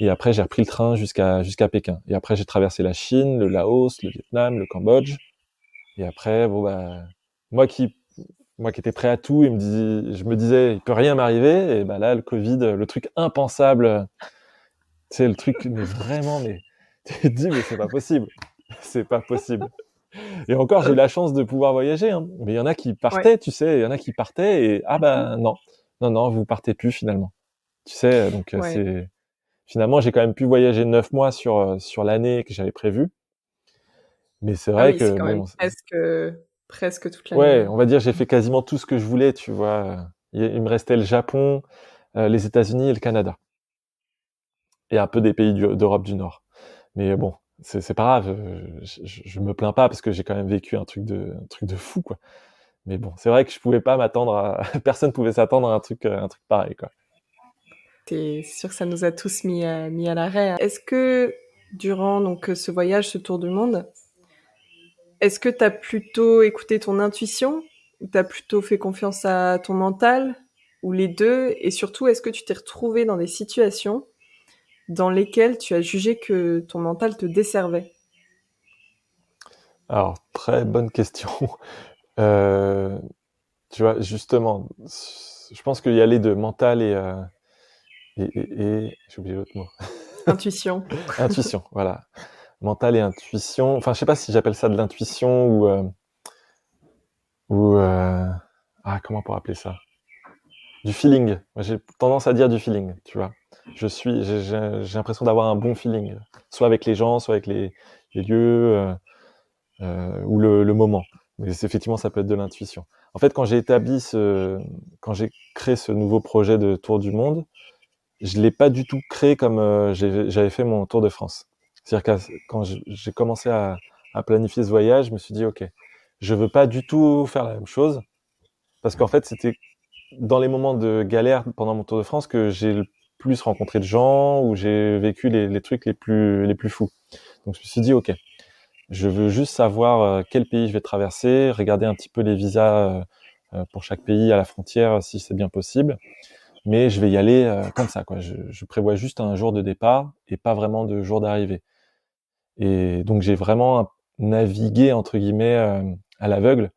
B: Et après, j'ai repris le train jusqu'à Pékin. Et après, j'ai traversé la Chine, le Laos, le Vietnam, le Cambodge. Et après, bon moi qui moi qui étais prêt à tout, je me disais, il peut rien m'arriver. Et bah là, le Covid, le truc impensable, tu sais, le truc, mais vraiment, mais tu te dis, mais c'est pas possible, c'est pas possible. Et encore, j'ai eu la chance de pouvoir voyager, hein. Mais il y en a qui
A: Ouais.
B: partaient, tu sais, il y en a qui partaient, et ah ben non, non, non, vous partez plus finalement. Tu sais, donc
A: Ouais.
B: finalement, j'ai quand même pu voyager 9 mois sur l'année que j'avais prévue. Mais c'est
A: Ah
B: vrai
A: oui, c'est
B: que
A: quand même
B: bon,
A: presque toute l'année,
B: ouais,
A: hein.
B: on va dire j'ai fait quasiment tout ce que je voulais, tu vois. Il me restait le Japon, les États-Unis et le Canada, et un peu des pays d'Europe du Nord. Mais bon, c'est pas grave, je me plains pas parce que j'ai quand même vécu un truc de fou, quoi. Mais bon, c'est vrai que je pouvais pas m'attendre à personne pouvait s'attendre à un truc pareil, quoi.
A: C'est sûr que ça nous a tous mis à l'arrêt, hein. Est-ce que durant donc ce voyage, ce tour du monde, est-ce que tu as plutôt écouté ton intuition ou tu as plutôt fait confiance à ton mental ou les 2? Et surtout, est-ce que tu t'es retrouvé dans des situations dans lesquelles tu as jugé que ton mental te desservait?
B: Alors, très bonne question. Heu, Tu vois, justement, je pense qu'il y a les 2, mental et j'ai oublié l'autre mot.
A: Intuition.
B: Intuition, voilà. Mental et intuition. Enfin, je sais pas si j'appelle ça de l'intuition ou comment on pourrait appeler ça? Du feeling. Moi, j'ai tendance à dire du feeling, tu vois. J'ai l'impression d'avoir un bon feeling, soit avec les gens, soit avec les lieux, ou le moment. Mais effectivement, ça peut être de l'intuition. En fait, quand j'ai créé ce nouveau projet de tour du monde, je l'ai pas du tout créé comme j'avais fait mon Tour de France. C'est-à-dire que quand j'ai commencé à planifier ce voyage, je me suis dit, OK, je veux pas du tout faire la même chose, parce qu'en fait, c'était dans les moments de galère pendant mon Tour de France que j'ai le plus rencontré de gens, où j'ai vécu les trucs les plus fous. Donc je me suis dit, OK, je veux juste savoir quel pays je vais traverser, regarder un petit peu les visas pour chaque pays à la frontière, si c'est bien possible. Mais je vais y aller comme ça, quoi. Je prévois juste un jour de départ et pas vraiment de jour d'arrivée. Et donc j'ai vraiment navigué entre guillemets à l'aveugle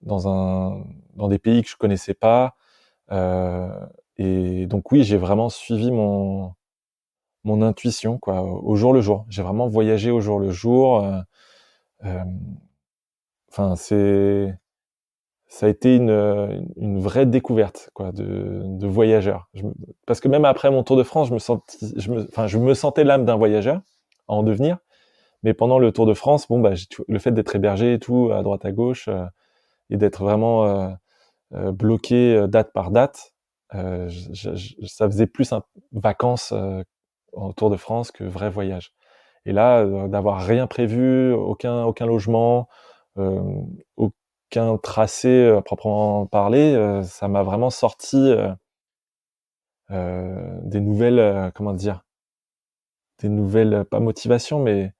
B: dans dans des pays que je connaissais pas. Euh, et donc oui, j'ai vraiment suivi mon intuition, quoi, au jour le jour. J'ai vraiment voyagé au jour le jour. Euh, Enfin, ça a été une vraie découverte, quoi, de voyageur. Parce que même après mon Tour de France, je me sentais l'âme d'un voyageur à en devenir. Mais pendant le Tour de France, bon, le fait d'être hébergé et tout, à droite à gauche, et d'être vraiment bloqué date par date, ça faisait plus un vacances en Tour de France que vrai voyage. Et là, d'avoir rien prévu, aucun logement, euh, aucun tracé à proprement parler, ça m'a vraiment sorti des nouvelles, comment dire, des nouvelles, pas motivations, mais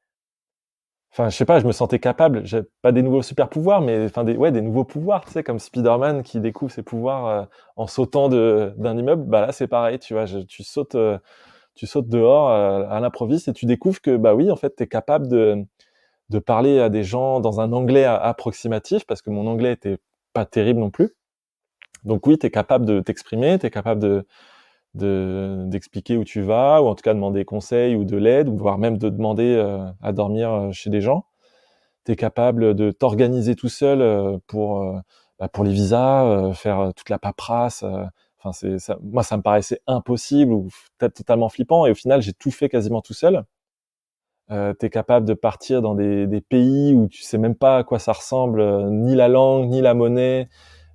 B: enfin, je sais pas, je me sentais capable. J'ai pas des nouveaux super pouvoirs, mais enfin des nouveaux pouvoirs, tu sais, comme Spider-Man qui découvre ses pouvoirs en sautant d'un immeuble. Bah là, c'est pareil, tu vois, tu sautes dehors à l'improviste et tu découvres que bah oui, en fait, t'es capable de parler à des gens dans un anglais approximatif, parce que mon anglais était pas terrible non plus. Donc oui, tu es capable de t'exprimer, tu es capable d'expliquer où tu vas, ou en tout cas demander conseil ou de l'aide, ou voire même de demander à dormir chez des gens. Tu es capable de t'organiser tout seul pour les visas, faire toute la paperasse. Enfin, moi, ça me paraissait impossible ou peut-être totalement flippant. Et au final, j'ai tout fait quasiment tout seul. Tu es capable de partir dans des pays où tu sais même pas à quoi ça ressemble, ni la langue, ni la monnaie.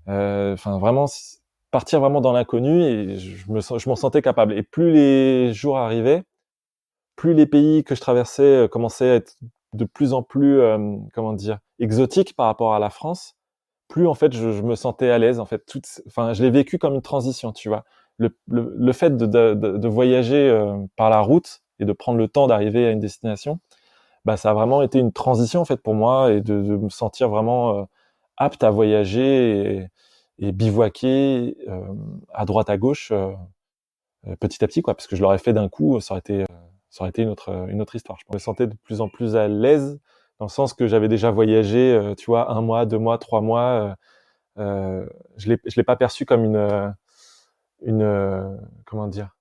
B: Enfin, vraiment, partir vraiment dans l'inconnu, et je m'en sentais capable. Et plus les jours arrivaient, plus les pays que je traversais commençaient à être de plus en plus, comment dire, exotiques par rapport à la France, plus en fait je me sentais à l'aise. En fait, enfin, je l'ai vécu comme une transition, tu vois. Le fait de voyager par la route et de prendre le temps d'arriver à une destination, bah ça a vraiment été une transition en fait pour moi, et de me sentir vraiment apte à voyager et bivouaquer à droite à gauche petit à petit, quoi, parce que je l'aurais fait d'un coup, ça aurait été une autre histoire. Je me sentais de plus en plus à l'aise, dans le sens que j'avais déjà voyagé, tu vois, 1 mois, 2 mois, 3 mois. Je l'ai pas perçu comme comment dire,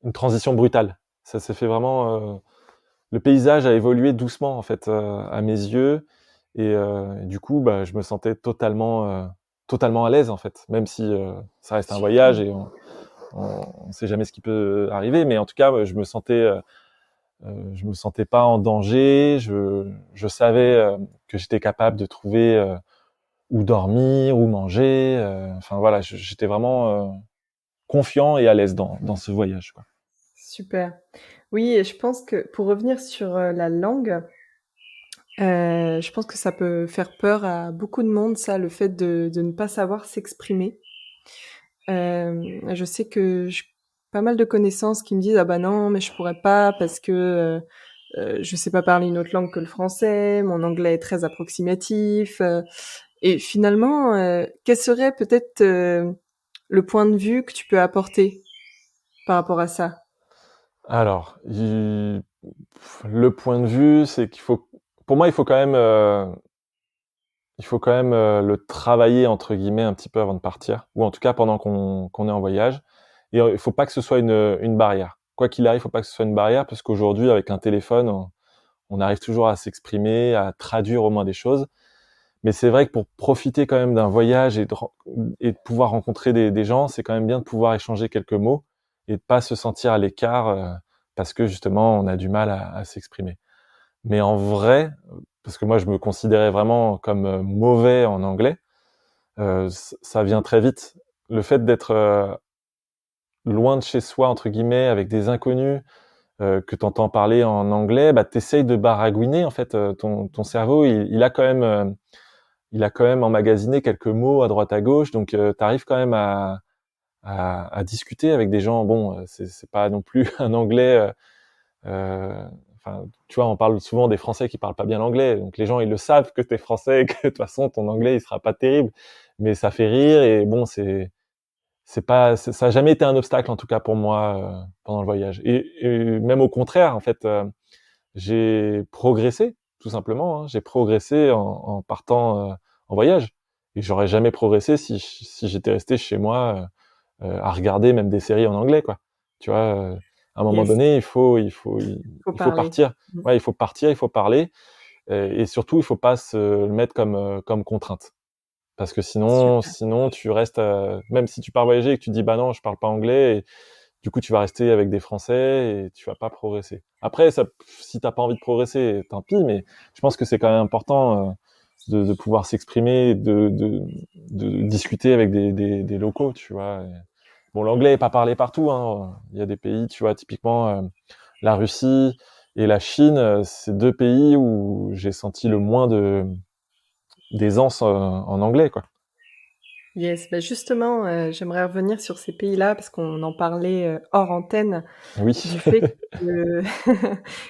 B: une transition brutale. Ça s'est fait vraiment. Le paysage a évolué doucement en fait à mes yeux, et du coup, bah, je me sentais totalement à l'aise en fait, même si ça reste un voyage et on sait jamais ce qui peut arriver, mais en tout cas, je me sentais pas en danger. Je savais que j'étais capable de trouver où dormir, où manger. Enfin voilà, j'étais vraiment confiant et à l'aise dans ce voyage, quoi.
A: Super. Oui, et je pense que pour revenir sur la langue, je pense que ça peut faire peur à beaucoup de monde, ça, le fait de ne pas savoir s'exprimer. Je sais que j'ai pas mal de connaissances qui me disent: «Ah bah non, mais je pourrais pas parce que je sais pas parler une autre langue que le français, mon anglais est très approximatif». Et finalement, quel serait peut-être le point de vue que tu peux apporter par rapport à ça?
B: Alors, le point de vue, c'est pour moi, il faut quand même le travailler entre guillemets un petit peu avant de partir, ou en tout cas pendant qu'on est en voyage. Et il faut pas que ce soit une barrière. Quoi qu'il arrive, il faut pas que ce soit une barrière, parce qu'aujourd'hui, avec un téléphone, on arrive toujours à s'exprimer, à traduire au moins des choses. Mais c'est vrai que pour profiter quand même d'un voyage et de pouvoir rencontrer des gens, c'est quand même bien de pouvoir échanger quelques mots et de pas se sentir à l'écart parce que justement on a du mal à s'exprimer. Mais en vrai, parce que moi je me considérais vraiment comme mauvais en anglais, ça vient très vite. Le fait d'être loin de chez soi entre guillemets, avec des inconnus que t'entends parler en anglais, bah t'essayes de baragouiner en fait. Ton cerveau, il a quand même emmagasiné quelques mots à droite à gauche, donc tu arrives quand même à discuter avec des gens. Bon, c'est pas non plus un anglais. Enfin, tu vois, on parle souvent des Français qui parlent pas bien l'anglais, donc les gens ils le savent que t'es français et que de toute façon ton anglais il sera pas terrible, mais ça fait rire. Et bon, ça a jamais été un obstacle en tout cas pour moi pendant le voyage. Et même au contraire, en fait, j'ai progressé tout simplement. Hein. J'ai progressé en partant en voyage, et j'aurais jamais progressé si j'étais resté chez moi à regarder même des séries en anglais, quoi. Tu vois, à un moment
A: Yes,
B: donné,
A: faut
B: il faut
A: parler.
B: partir.
A: Mmh.
B: Ouais, il faut partir, il faut parler, et surtout, il faut pas se le mettre comme contrainte. Parce que
A: Super.
B: sinon tu restes, même si tu pars voyager et que tu dis bah non, je parle pas anglais, et du coup tu vas rester avec des Français et tu vas pas progresser. Après, si t'as pas envie de progresser, tant pis, mais je pense que c'est quand même important de pouvoir s'exprimer, de discuter avec des locaux, tu vois. Bon, l'anglais est pas parlé partout, hein. Il y a des pays, tu vois, typiquement la Russie et la Chine, c'est 2 pays où j'ai senti le moins de d'aisance en anglais, quoi.
A: Yes, bah, justement, j'aimerais revenir sur ces pays-là parce qu'on en parlait, hors antenne,
B: Oui.
A: du fait que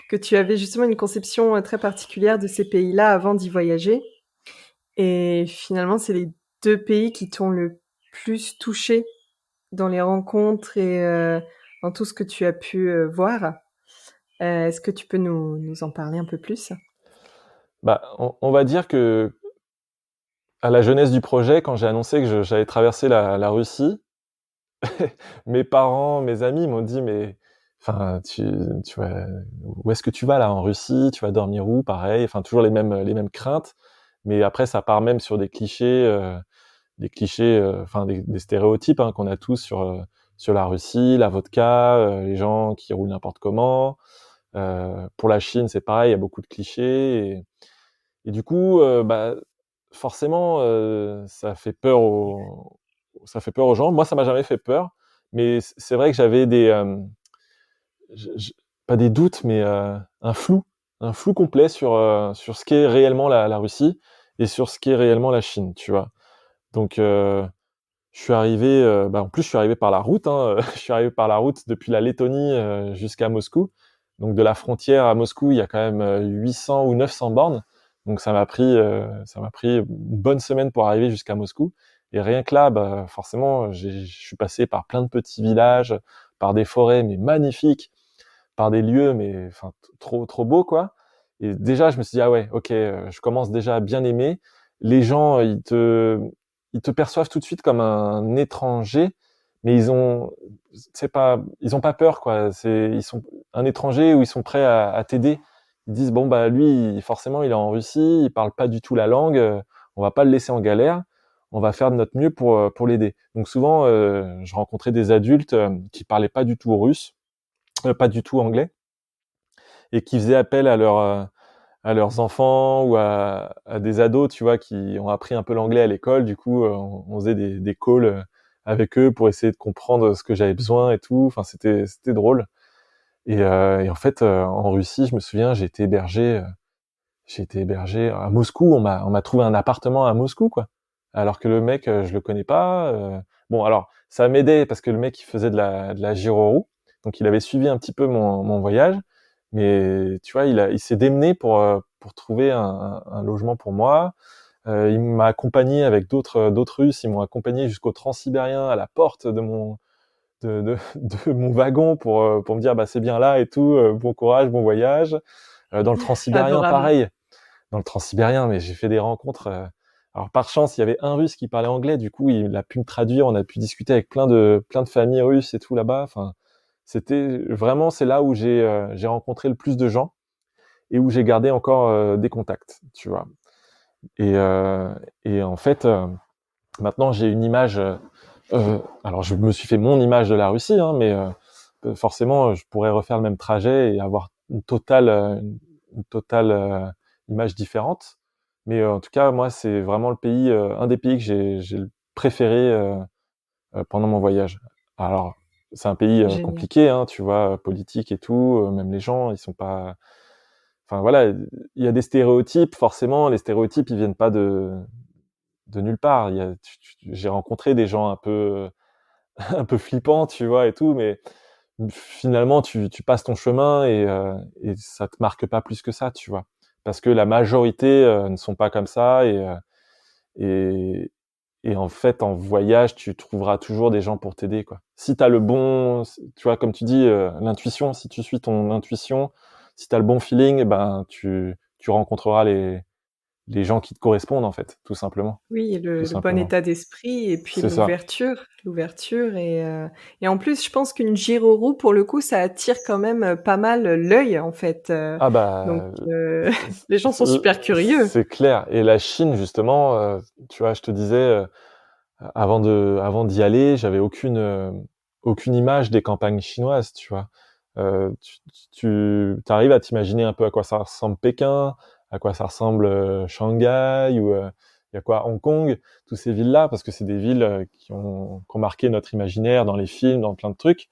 A: que tu avais justement une conception, très particulière de ces pays-là avant d'y voyager, et finalement, c'est les 2 pays qui t'ont le plus touché dans les rencontres et dans tout ce que tu as pu, voir. Est-ce que tu peux nous en parler un peu plus?
B: Bah, on va dire que à la jeunesse du projet, quand j'ai annoncé que j'allais traverser la Russie, mes parents, mes amis m'ont dit: «Mais enfin, tu vas où est-ce que tu vas là en Russie? Tu vas dormir où?» Pareil, enfin toujours les mêmes craintes. Mais après ça part même sur des clichés, enfin des stéréotypes, hein, qu'on a tous sur la Russie, la vodka, les gens qui roulent n'importe comment. Pour la Chine, c'est pareil, il y a beaucoup de clichés et du coup, bah, forcément, ça fait peur aux gens. Moi, ça m'a jamais fait peur, mais c'est vrai que j'avais je pas des doutes, mais un flou complet sur ce qu'est réellement la Russie et sur ce qu'est réellement la Chine, tu vois? Donc je suis arrivé, bah, en plus, je suis arrivé par la route, hein, je suis arrivé par la route depuis la Lettonie, jusqu'à Moscou. Donc de la frontière à Moscou, il y a quand même, 800 ou 900 bornes. Donc ça m'a pris une bonne semaine pour arriver jusqu'à Moscou et rien que là, bah, forcément, je suis passé par plein de petits villages, par des forêts, mais magnifiques, par des lieux, mais enfin trop beaux, quoi. Et déjà, je me suis dit: «Ah ouais, OK, je commence déjà à bien aimer». Les gens, ils te perçoivent tout de suite comme un étranger, mais ils ont pas peur, quoi. Ils sont un étranger où ils sont prêts à t'aider. Ils disent: «Bon, bah, lui, forcément, il est en Russie, il parle pas du tout la langue, on va pas le laisser en galère. On va faire de notre mieux pour l'aider». Donc souvent, je rencontrais des adultes, qui parlaient pas du tout russe, pas du tout anglais et qui faisaient appel à leurs enfants ou à des ados, tu vois, qui ont appris un peu l'anglais à l'école. Du coup, on faisait des calls avec eux pour essayer de comprendre ce que j'avais besoin et tout. Enfin, c'était drôle. Et en fait, en Russie, je me souviens, j'ai été hébergé à Moscou. On m'a trouvé un appartement à Moscou, quoi. Alors que le mec, je le connais pas. Bon, alors ça m'aidait parce que le mec, il faisait de la gyroroue, donc il avait suivi un petit peu mon voyage. Mais tu vois, il s'est démené pour trouver un logement pour moi. Il m'a accompagné avec d'autres Russes. Ils m'ont accompagné jusqu'au Transsibérien, à la porte de mon wagon pour me dire bah c'est bien là et tout. Bon courage, bon voyage. Dans le Transsibérien,
A: Adorable.
B: pareil. Dans le Transsibérien, mais j'ai fait des rencontres. Alors par chance, il y avait un Russe qui parlait anglais. Du coup, il a pu me traduire. On a pu discuter avec plein de familles russes et tout là-bas. Enfin, c'était vraiment c'est là où j'ai rencontré le plus de gens et où j'ai gardé encore des contacts, tu vois. Et, euh, et en fait, maintenant j'ai une image. Alors je me suis fait mon image de la Russie, hein, mais forcément, je pourrais refaire le même trajet et avoir une totale image différente. Mais en tout cas, moi, c'est vraiment le pays, un des pays que j'ai préféré pendant mon voyage. Alors, c'est un pays
A: Génial.
B: compliqué, hein, tu vois, politique et tout. Même les gens, ils sont pas. Enfin voilà, il y a des stéréotypes. Forcément, les stéréotypes, ils viennent pas de nulle part. J'ai rencontré des gens un peu un peu flippants, tu vois, et tout, mais finalement, tu passes ton chemin et ça te marque pas plus que ça, tu vois. Parce que la majorité ne sont pas comme ça et, et en fait, en voyage, tu trouveras toujours des gens pour t'aider, quoi. Si t'as le bon, tu vois, comme tu dis, l'intuition, si tu suis ton intuition, si t'as le bon feeling, eh ben, tu rencontreras les gens qui te correspondent, en fait, tout simplement.
A: Oui,
B: Tout
A: le bon
B: simplement.
A: état d'esprit et puis
B: C'est ça.
A: l'ouverture et en plus, je pense qu'une gyroroue, pour le coup, ça attire quand même, pas mal l'œil, en fait,
B: Ah
A: donc
B: bah,
A: les gens sont super curieux.
B: c'est clair. Et la Chine, justement, tu vois, je te disais, avant d'y aller, j'avais aucune image des campagnes chinoises, tu vois. Tu arrives à t'imaginer un peu à quoi ça ressemble Pékin, à quoi ça ressemble Shanghai ou il y a quoi Hong Kong, toutes ces villes-là, parce que c'est des villes qui ont marqué notre imaginaire dans les films, dans plein de trucs.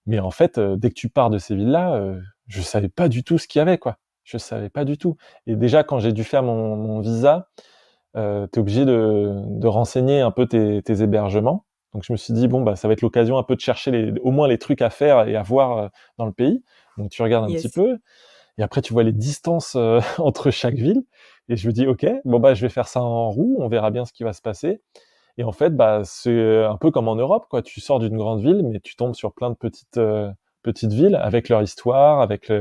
B: Mais en fait, dès que tu pars de ces villes-là, je savais pas du tout ce qu'il y avait, quoi. Je savais pas du tout. Et déjà, quand j'ai dû faire mon visa, tu es obligé de renseigner un peu tes hébergements. Donc je me suis dit, bon, bah, ça va être l'occasion un peu de chercher au moins les trucs à faire et à voir dans le pays. Donc tu regardes un petit
A: Yes.
B: peu, et après tu vois les distances entre chaque ville. Et je me dis, ok, bon, bah, je vais faire ça en roue, on verra bien ce qui va se passer. Et en fait, bah, c'est un peu comme en Europe, quoi. Tu sors d'une grande ville, mais tu tombes sur plein de petites villes avec leur histoire, avec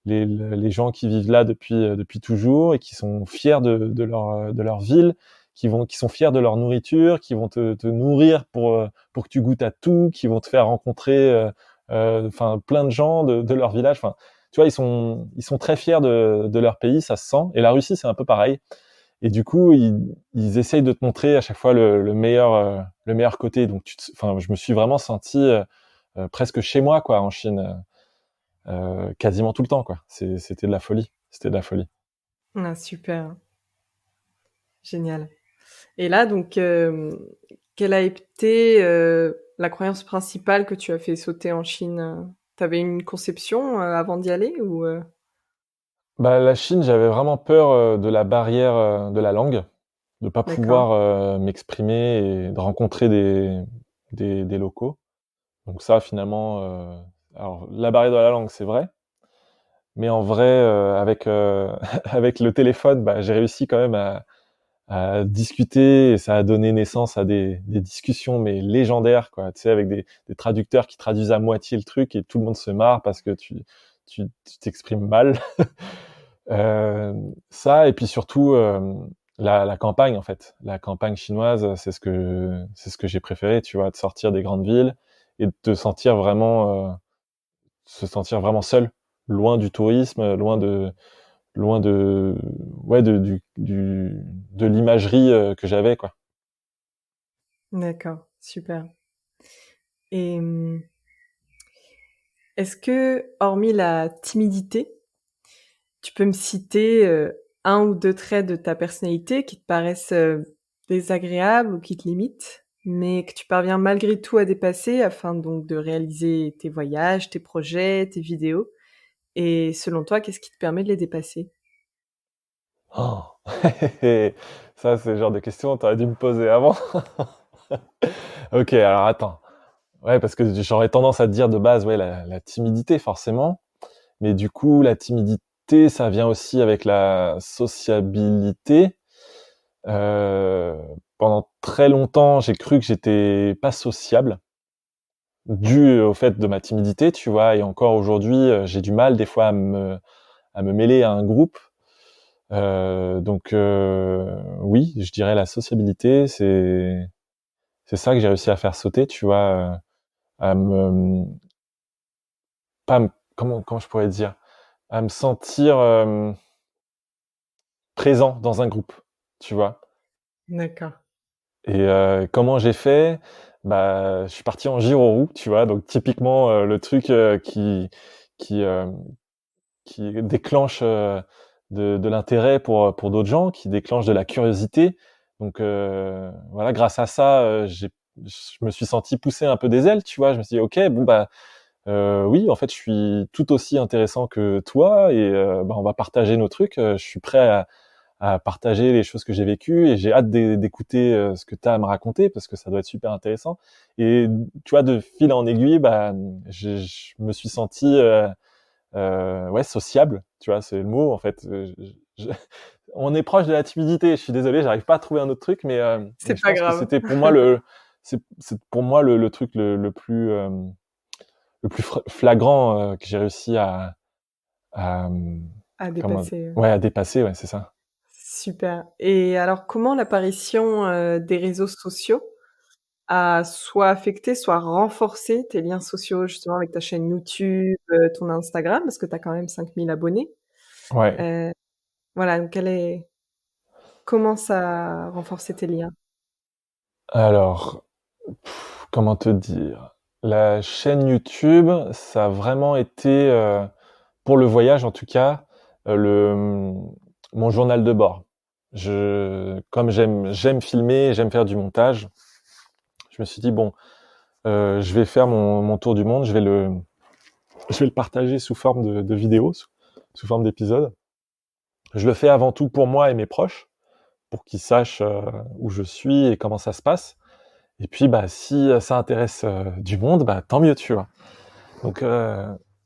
B: les gens qui vivent là depuis toujours et qui sont fiers de leur ville, qui sont fiers de leur nourriture, qui vont te nourrir pour que tu goûtes à tout, qui vont te faire rencontrer, enfin, plein de gens de leur village. Enfin, tu vois, ils sont très fiers de leur pays, ça se sent. Et la Russie, c'est un peu pareil. Et du coup, ils essayent de te montrer à chaque fois le meilleur côté. Donc, enfin, je me suis vraiment senti presque chez moi, quoi, en Chine, quasiment tout le temps, quoi. C'était de la folie. C'était de la folie.
A: Ah, super, génial. Et là, donc, quelle a été la croyance principale que tu as fait sauter en Chine? T'avais une conception avant d'y aller ou
B: Bah, la Chine, j'avais vraiment peur de la barrière de la langue, de pas
A: D'accord,
B: pouvoir m'exprimer et de rencontrer des locaux. Donc ça, finalement, alors la barrière de la langue, c'est vrai, mais en vrai, avec avec le téléphone, bah, j'ai réussi quand même à discuter et ça a donné naissance à des discussions mais légendaires, quoi. Tu sais, avec des traducteurs qui traduisent à moitié le truc et tout le monde se marre parce que tu t'exprimes mal. Euh, Ça et puis surtout la campagne en fait, la campagne chinoise, c'est ce que j'ai préféré, tu vois, de sortir des grandes villes et de te sentir vraiment se sentir vraiment seul, loin du tourisme, loin de ouais de l'imagerie que j'avais quoi.
A: d'accord, super. Et est-ce que, hormis la timidité, tu peux me citer un ou deux traits de ta personnalité qui te paraissent désagréables ou qui te limitent, mais que tu parviens malgré tout à dépasser afin donc de réaliser tes voyages, tes projets, tes vidéos? Et selon toi, qu'est-ce qui te permet de les dépasser?
B: Oh. Ça c'est le genre de questions tu aurais dû me poser avant. OK, alors attends. Ouais, parce que j'aurais tendance à te dire de base, ouais, la timidité forcément. Mais du coup, la timidité, ça vient aussi avec la sociabilité. Euh, Pendant très longtemps, j'ai cru que j'étais pas sociable, dû au fait de ma timidité, tu vois. Et encore aujourd'hui, j'ai du mal des fois à me mêler à un groupe. Oui, je dirais la sociabilité, c'est ça que j'ai réussi à faire sauter, tu vois, à me pas me, comment je pourrais dire, à me sentir présent dans un groupe, tu vois.
A: D'accord.
B: Et comment j'ai fait? Bah, je suis parti en giro-roue, tu vois. Donc typiquement le truc qui euh, qui déclenche de l'intérêt pour d'autres gens, qui déclenche de la curiosité. Donc voilà, grâce à ça, je me suis senti pousser un peu des ailes, tu vois. Je me suis dit ok, bon bah oui, en fait, je suis tout aussi intéressant que toi et bah, on va partager nos trucs. Je suis prêt à partager les choses que j'ai vécues et j'ai hâte d'écouter ce que tu as à me raconter parce que ça doit être super intéressant. Et tu vois, de fil en aiguille, bah, je me suis senti ouais sociable. Tu vois, c'est le mot en fait. On est proche de la timidité. Je suis désolé, j'arrive pas à trouver un autre truc, mais
A: C'est
B: je
A: pas
B: pense que
A: grave.
B: c'était pour moi c'est pour moi le truc le plus flagrant que j'ai réussi à
A: À
B: comment
A: dépasser.
B: ouais à dépasser, ouais, c'est ça.
A: Super. Et alors, comment l'apparition des réseaux sociaux a soit affecté, soit renforcé tes liens sociaux, justement, avec ta chaîne YouTube, ton Instagram, parce que tu as quand même 5 000 abonnés.
B: Ouais.
A: Heu, voilà, donc comment ça a renforcé tes liens?
B: Alors, comment te dire? La chaîne YouTube, ça a vraiment été, pour le voyage en tout cas, mon journal de bord. Comme j'aime filmer, j'aime faire du montage, je me suis dit bon, je vais faire mon tour du monde, je vais le partager sous forme de vidéo, sous forme d'épisode. Je le fais avant tout pour moi et mes proches, pour qu'ils sachent où je suis et comment ça se passe. Et puis, bah, si ça intéresse du monde, bah, tant mieux, tu vois. Donc,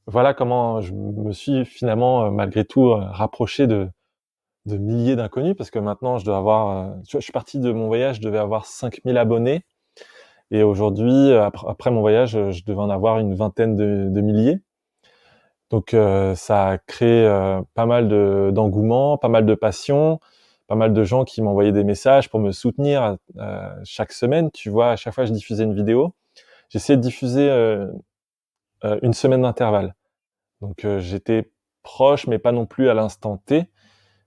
B: voilà comment je me suis finalement, malgré tout, rapproché de milliers d'inconnus, parce que maintenant, je dois avoir, tu vois, je suis parti de mon voyage, je devais avoir 5000 abonnés, et aujourd'hui, après mon voyage, je devais en avoir une vingtaine de milliers. Donc ça a créé pas mal d'engouement, pas mal de passion, pas mal de gens qui m'envoyaient des messages pour me soutenir chaque semaine. Tu vois, à chaque fois que je diffusais une vidéo, j'essayais de diffuser une semaine d'intervalle. Donc j'étais proche, mais pas non plus à l'instant T.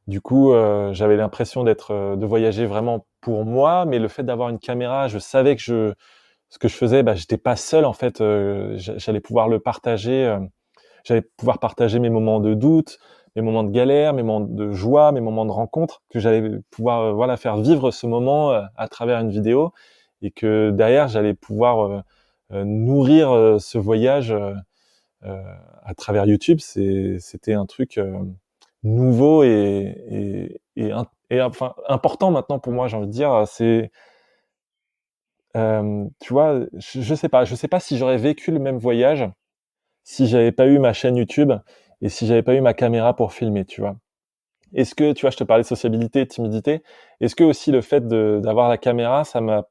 B: Du coup, j'avais l'impression de voyager vraiment pour moi, mais le fait d'avoir une caméra, je savais que ce que je faisais, bah, j'étais pas seul en fait. J'allais pouvoir le partager. J'allais pouvoir partager mes moments de doute, mes moments de galère, mes moments de joie, mes moments de rencontre, que j'allais pouvoir voilà faire vivre ce moment à travers une vidéo, et que derrière j'allais pouvoir nourrir ce voyage à travers YouTube. C'était un truc nouveau et enfin important maintenant pour moi, j'ai envie de dire. C'est tu vois, je sais pas si j'aurais vécu le même voyage si j'avais pas eu ma chaîne YouTube et si j'avais pas eu ma caméra pour filmer, tu vois. Est-ce que, tu vois, je te parlais de sociabilité, de timidité. Est-ce que aussi le fait d'avoir la caméra, ça m'a,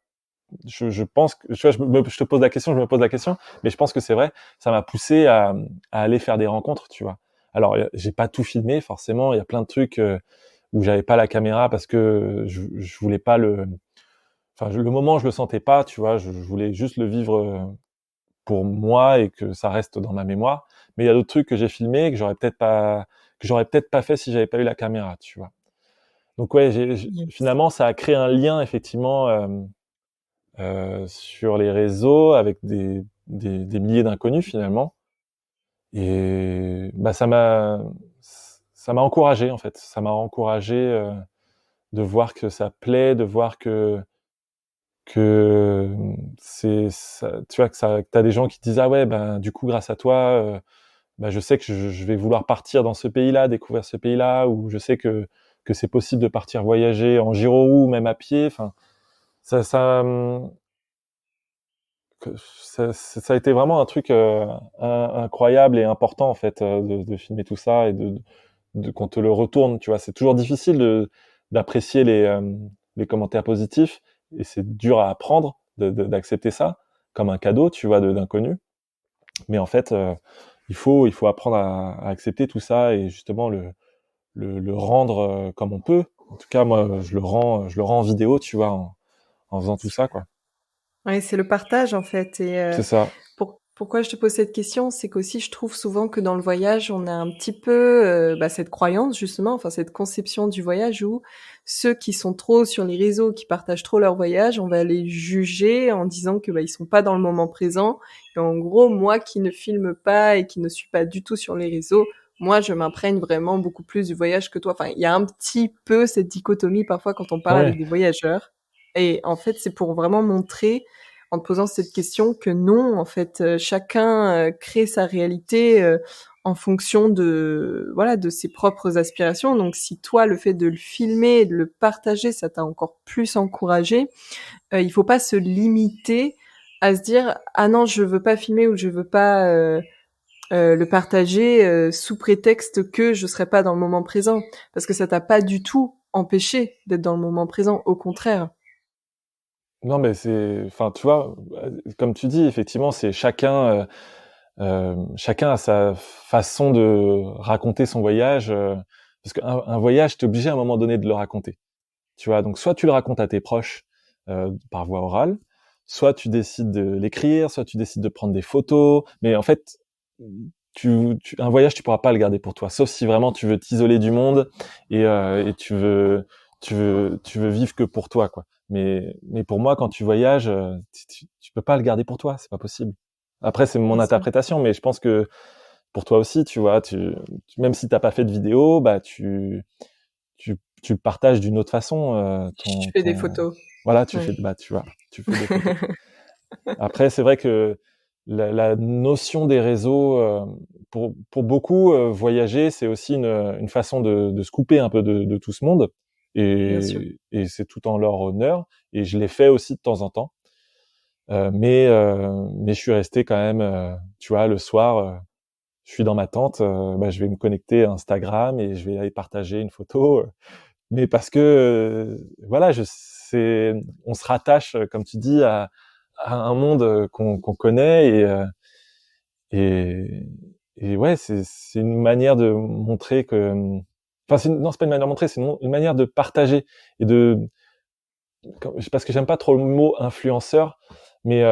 B: je pense que, tu vois, je te pose la question, je me pose la question, mais je pense que c'est vrai, ça m'a poussé à aller faire des rencontres, tu vois. Alors, j'ai pas tout filmé, forcément. Il y a plein de trucs où j'avais pas la caméra parce que je voulais pas enfin, le moment, je le sentais pas, tu vois. Je voulais juste le vivre pour moi et que ça reste dans ma mémoire. Mais il y a d'autres trucs que j'ai filmés que j'aurais peut-être pas fait si j'avais pas eu la caméra, tu vois. Donc ouais,
A: Yes.
B: finalement, ça a créé un lien effectivement sur les réseaux avec des milliers d'inconnus finalement. Et bah ça m'a encouragé en fait. Ça m'a encouragé de voir que ça plaît, de voir que c'est ça, tu vois que ça, que t'as des gens qui te disent ah ouais ben du coup grâce à toi bah, je sais que je vais vouloir partir dans ce pays-là, découvrir ce pays-là, ou je sais que c'est possible de partir voyager en gyro ou même à pied. Enfin, ça, ça, ça a été vraiment un truc incroyable et important en fait de filmer tout ça et de qu'on te le retourne. Tu vois, c'est toujours difficile d'apprécier les commentaires positifs et c'est dur à apprendre d'accepter ça comme un cadeau, tu vois, d'inconnu. Mais en fait, il faut apprendre à accepter tout ça et justement le rendre comme on peut. En tout cas, moi, je le rends en vidéo, tu vois, en faisant tout ça, quoi.
A: Ouais, c'est le partage en fait. Et
B: C'est ça.
A: pourquoi je te pose cette question, c'est qu'aussi je trouve souvent que dans le voyage, on a un petit peu cette croyance justement, enfin cette conception du voyage où ceux qui sont trop sur les réseaux, qui partagent trop leur voyage, on va les juger en disant que ils sont pas dans le moment présent. Et en gros, moi qui ne filme pas et qui ne suis pas du tout sur les réseaux, moi je m'imprègne vraiment beaucoup plus du voyage que toi. Enfin, il y a un petit peu cette dichotomie parfois quand on parle avec
B: Ouais.
A: des voyageurs. Et en fait, c'est pour vraiment montrer en te posant cette question que non, en fait, chacun crée sa réalité en fonction de voilà de ses propres aspirations. Donc, si toi, le fait de le filmer et de le partager, ça t'a encore plus encouragé, il faut pas se limiter à se dire ah non, je veux pas filmer ou je veux pas le partager sous prétexte que je serai pas dans le moment présent, parce que ça t'a pas du tout empêché d'être dans le moment présent. Au contraire.
B: Non, mais enfin, tu vois, comme tu dis, effectivement, c'est chacun a sa façon de raconter son voyage, parce qu'un voyage, t'es obligé à un moment donné de le raconter. Tu vois, donc soit tu le racontes à tes proches par voie orale, soit tu décides de l'écrire, soit tu décides de prendre des photos. Mais en fait, un voyage, tu pourras pas le garder pour toi, sauf si vraiment tu veux t'isoler du monde et tu veux vivre que pour toi, quoi. Mais pour moi, quand tu voyages, tu peux pas le garder pour toi, c'est pas possible. Après, c'est mon
A: Bien sûr.
B: interprétation, mais je pense que pour toi aussi, tu vois, même si t'as pas fait de vidéo, bah tu le partages d'une autre façon.
A: Je fais des photos.
B: Voilà,
A: Ouais.
B: tu vois, tu fais des photos. Après, c'est vrai que la notion des réseaux, pour beaucoup, voyager, c'est aussi une façon de se couper un peu de tout ce monde,
A: Bien sûr.
B: et c'est tout en leur honneur. Et je l'ai fait aussi de temps en temps, mais je suis resté quand même, tu vois, le soir. Je suis dans ma tente, bah, je vais me connecter à Instagram et je vais aller partager une photo. Mais parce que voilà, on se rattache, comme tu dis, à un monde qu'on connaît et et ouais, c'est une manière de montrer que, enfin, non, c'est pas une manière de montrer, c'est une manière de partager et de, parce que j'aime pas trop le mot influenceur, mais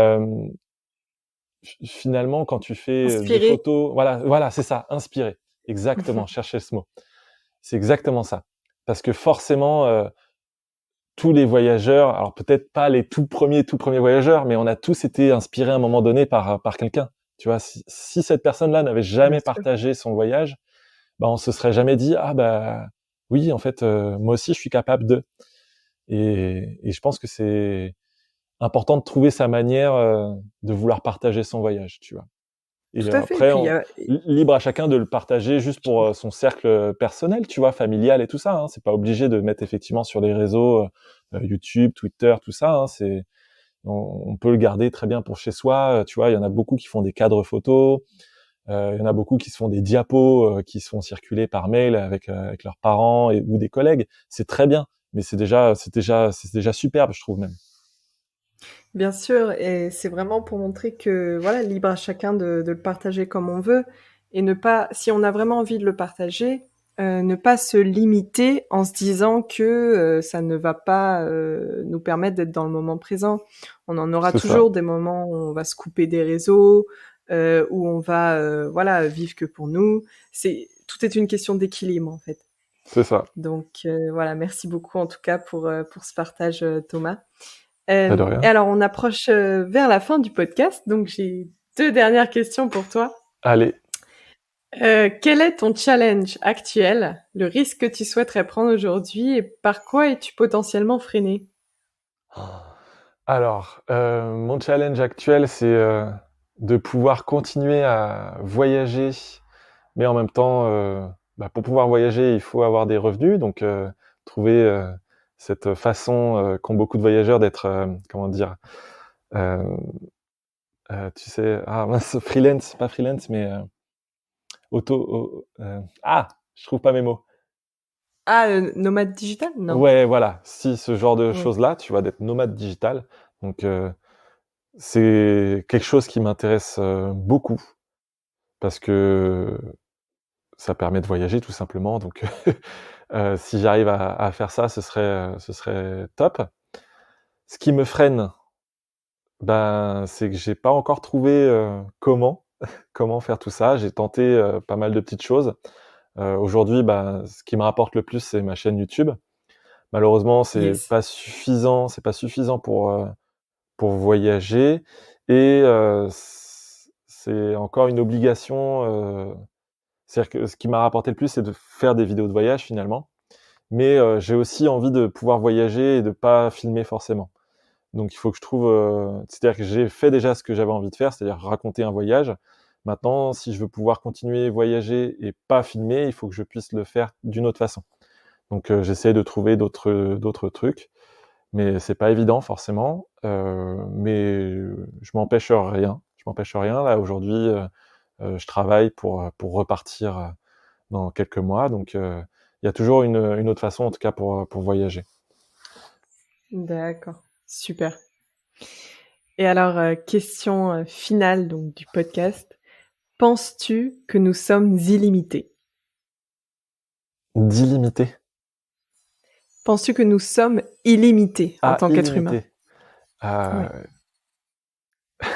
B: finalement, quand tu fais des
A: Inspiré.
B: photos, voilà, c'est ça, inspirer. Exactement, chercher ce mot. C'est exactement ça. Parce que forcément, tous les voyageurs, alors peut-être pas les tout premiers voyageurs, mais on a tous été inspirés à un moment donné par quelqu'un. Tu vois, si cette personne-là n'avait
A: Bien
B: jamais
A: sûr.
B: partagé son voyage, bah on se serait jamais dit ah bah oui en fait moi aussi je suis capable de. Et je pense que c'est important de trouver sa manière de vouloir partager son voyage, tu vois. Et
A: Tout à fait. Et
B: après,
A: puis, il y a
B: libre à chacun de le partager juste pour son cercle personnel, tu vois, familial et tout ça. Hein. C'est pas obligé de mettre effectivement sur les réseaux YouTube, Twitter, tout ça. Hein. On peut le garder très bien pour chez soi. Tu vois, il y en a beaucoup qui font des cadres photos. Il y en a beaucoup qui se font des diapos qui se font circuler par mail avec leurs parents ou des collègues. C'est très bien, mais c'est déjà superbe, je trouve même.
A: bien sûr, et c'est vraiment pour montrer que, voilà, libre à chacun de le partager comme on veut et ne pas, si on a vraiment envie de le partager, ne pas se limiter en se disant que, ça ne va pas, nous permettre d'être dans le moment présent. On en aura
B: C'est ça,
A: toujours des moments où on va se couper des réseaux, où on va, voilà, vivre que pour nous. Tout est une question d'équilibre, en fait.
B: c'est ça.
A: Donc, voilà, merci beaucoup en tout cas pour ce partage, Thomas.
B: Pas de
A: Et
B: rien.
A: alors, on approche vers la fin du podcast, donc j'ai 2 dernières questions pour toi.
B: Allez.
A: Quel est ton challenge actuel, le risque que tu souhaiterais prendre aujourd'hui et par quoi es-tu potentiellement freiné?
B: Alors, mon challenge actuel, c'est de pouvoir continuer à voyager, mais en même temps, bah, pour pouvoir voyager, il faut avoir des revenus, donc trouver cette façon qu'ont beaucoup de voyageurs d'être, comment dire, euh, tu sais, ah mince, freelance, pas freelance, mais je trouve pas mes mots.
A: Ah, nomade digital? Non.
B: Ouais, voilà, si ce genre de
A: Ouais.
B: choses-là, tu vois, d'être nomade digital, donc c'est quelque chose qui m'intéresse beaucoup parce que ça permet de voyager tout simplement. Donc, si j'arrive à faire ça, ce serait top. Ce qui me freine, ben, c'est que j'ai pas encore trouvé comment faire tout ça. J'ai tenté pas mal de petites choses. Aujourd'hui, ben, ce qui me rapporte le plus, c'est ma chaîne YouTube. Malheureusement, c'est
A: Yes.
B: pas suffisant. C'est pas suffisant pour voyager et c'est encore une obligation. C'est-à-dire que ce qui m'a rapporté le plus, c'est de faire des vidéos de voyage finalement. Mais j'ai aussi envie de pouvoir voyager et de pas filmer forcément. Donc il faut que je trouve, c'est-à-dire que j'ai fait déjà ce que j'avais envie de faire, c'est-à-dire raconter un voyage. Maintenant, si je veux pouvoir continuer à voyager et pas filmer, il faut que je puisse le faire d'une autre façon. Donc j'essaie de trouver d'autres trucs, mais c'est pas évident forcément. Mais je m'empêche rien. Je m'empêche rien. Là aujourd'hui, je travaille pour repartir dans quelques mois. Donc, il y a toujours une autre façon, en tout cas, pour voyager.
A: D'accord. Super. Et alors, question, finale donc du podcast. Penses-tu que nous sommes illimités?
B: D'illimité.
A: Penses-tu que nous sommes illimités en
B: Ah,
A: tant qu'être humain?
B: illimité. Euh,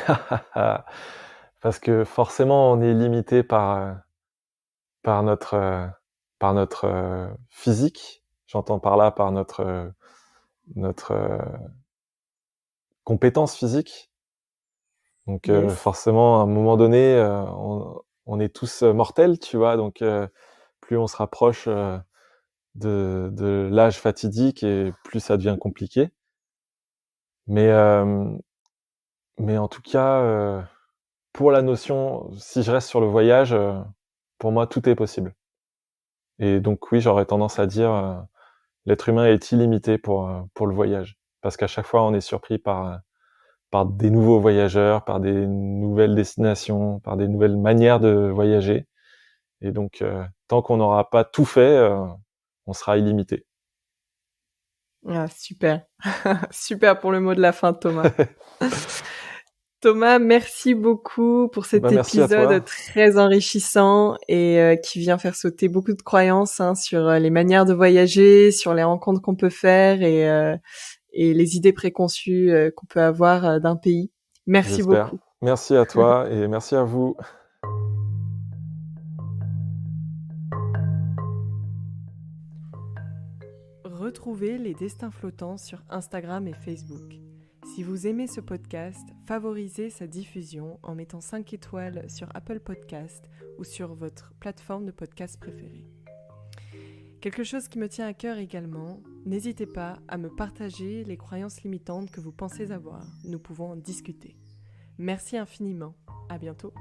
A: Ouais.
B: Parce que forcément, on est limité par notre, physique. J'entends par là par notre compétence physique. Donc,
A: Yes.
B: forcément, à un moment donné, on est tous mortels, tu vois. Donc, plus on se rapproche de l'âge fatidique et plus ça devient compliqué. Mais, mais en tout cas, pour la notion, si je reste sur le voyage, pour moi, tout est possible. Et donc oui, j'aurais tendance à dire, l'être humain est illimité pour le voyage. Parce qu'à chaque fois, on est surpris par des nouveaux voyageurs, par des nouvelles destinations, par des nouvelles manières de voyager. Et donc, tant qu'on n'aura pas tout fait, on sera illimité.
A: Ah super. Super pour le mot de la fin, Thomas. Thomas, merci beaucoup pour cet
B: Merci à toi.
A: épisode très enrichissant et qui vient faire sauter beaucoup de croyances sur les manières de voyager, sur les rencontres qu'on peut faire et les idées préconçues qu'on peut avoir d'un pays. Merci
B: J'espère.
A: beaucoup.
B: Merci à toi et merci à vous.
A: Retrouvez les Destins Flottants sur Instagram et Facebook. Si vous aimez ce podcast, favorisez sa diffusion en mettant 5 étoiles sur Apple Podcast ou sur votre plateforme de podcast préférée. Quelque chose qui me tient à cœur également, n'hésitez pas à me partager les croyances limitantes que vous pensez avoir. Nous pouvons en discuter. Merci infiniment. À bientôt.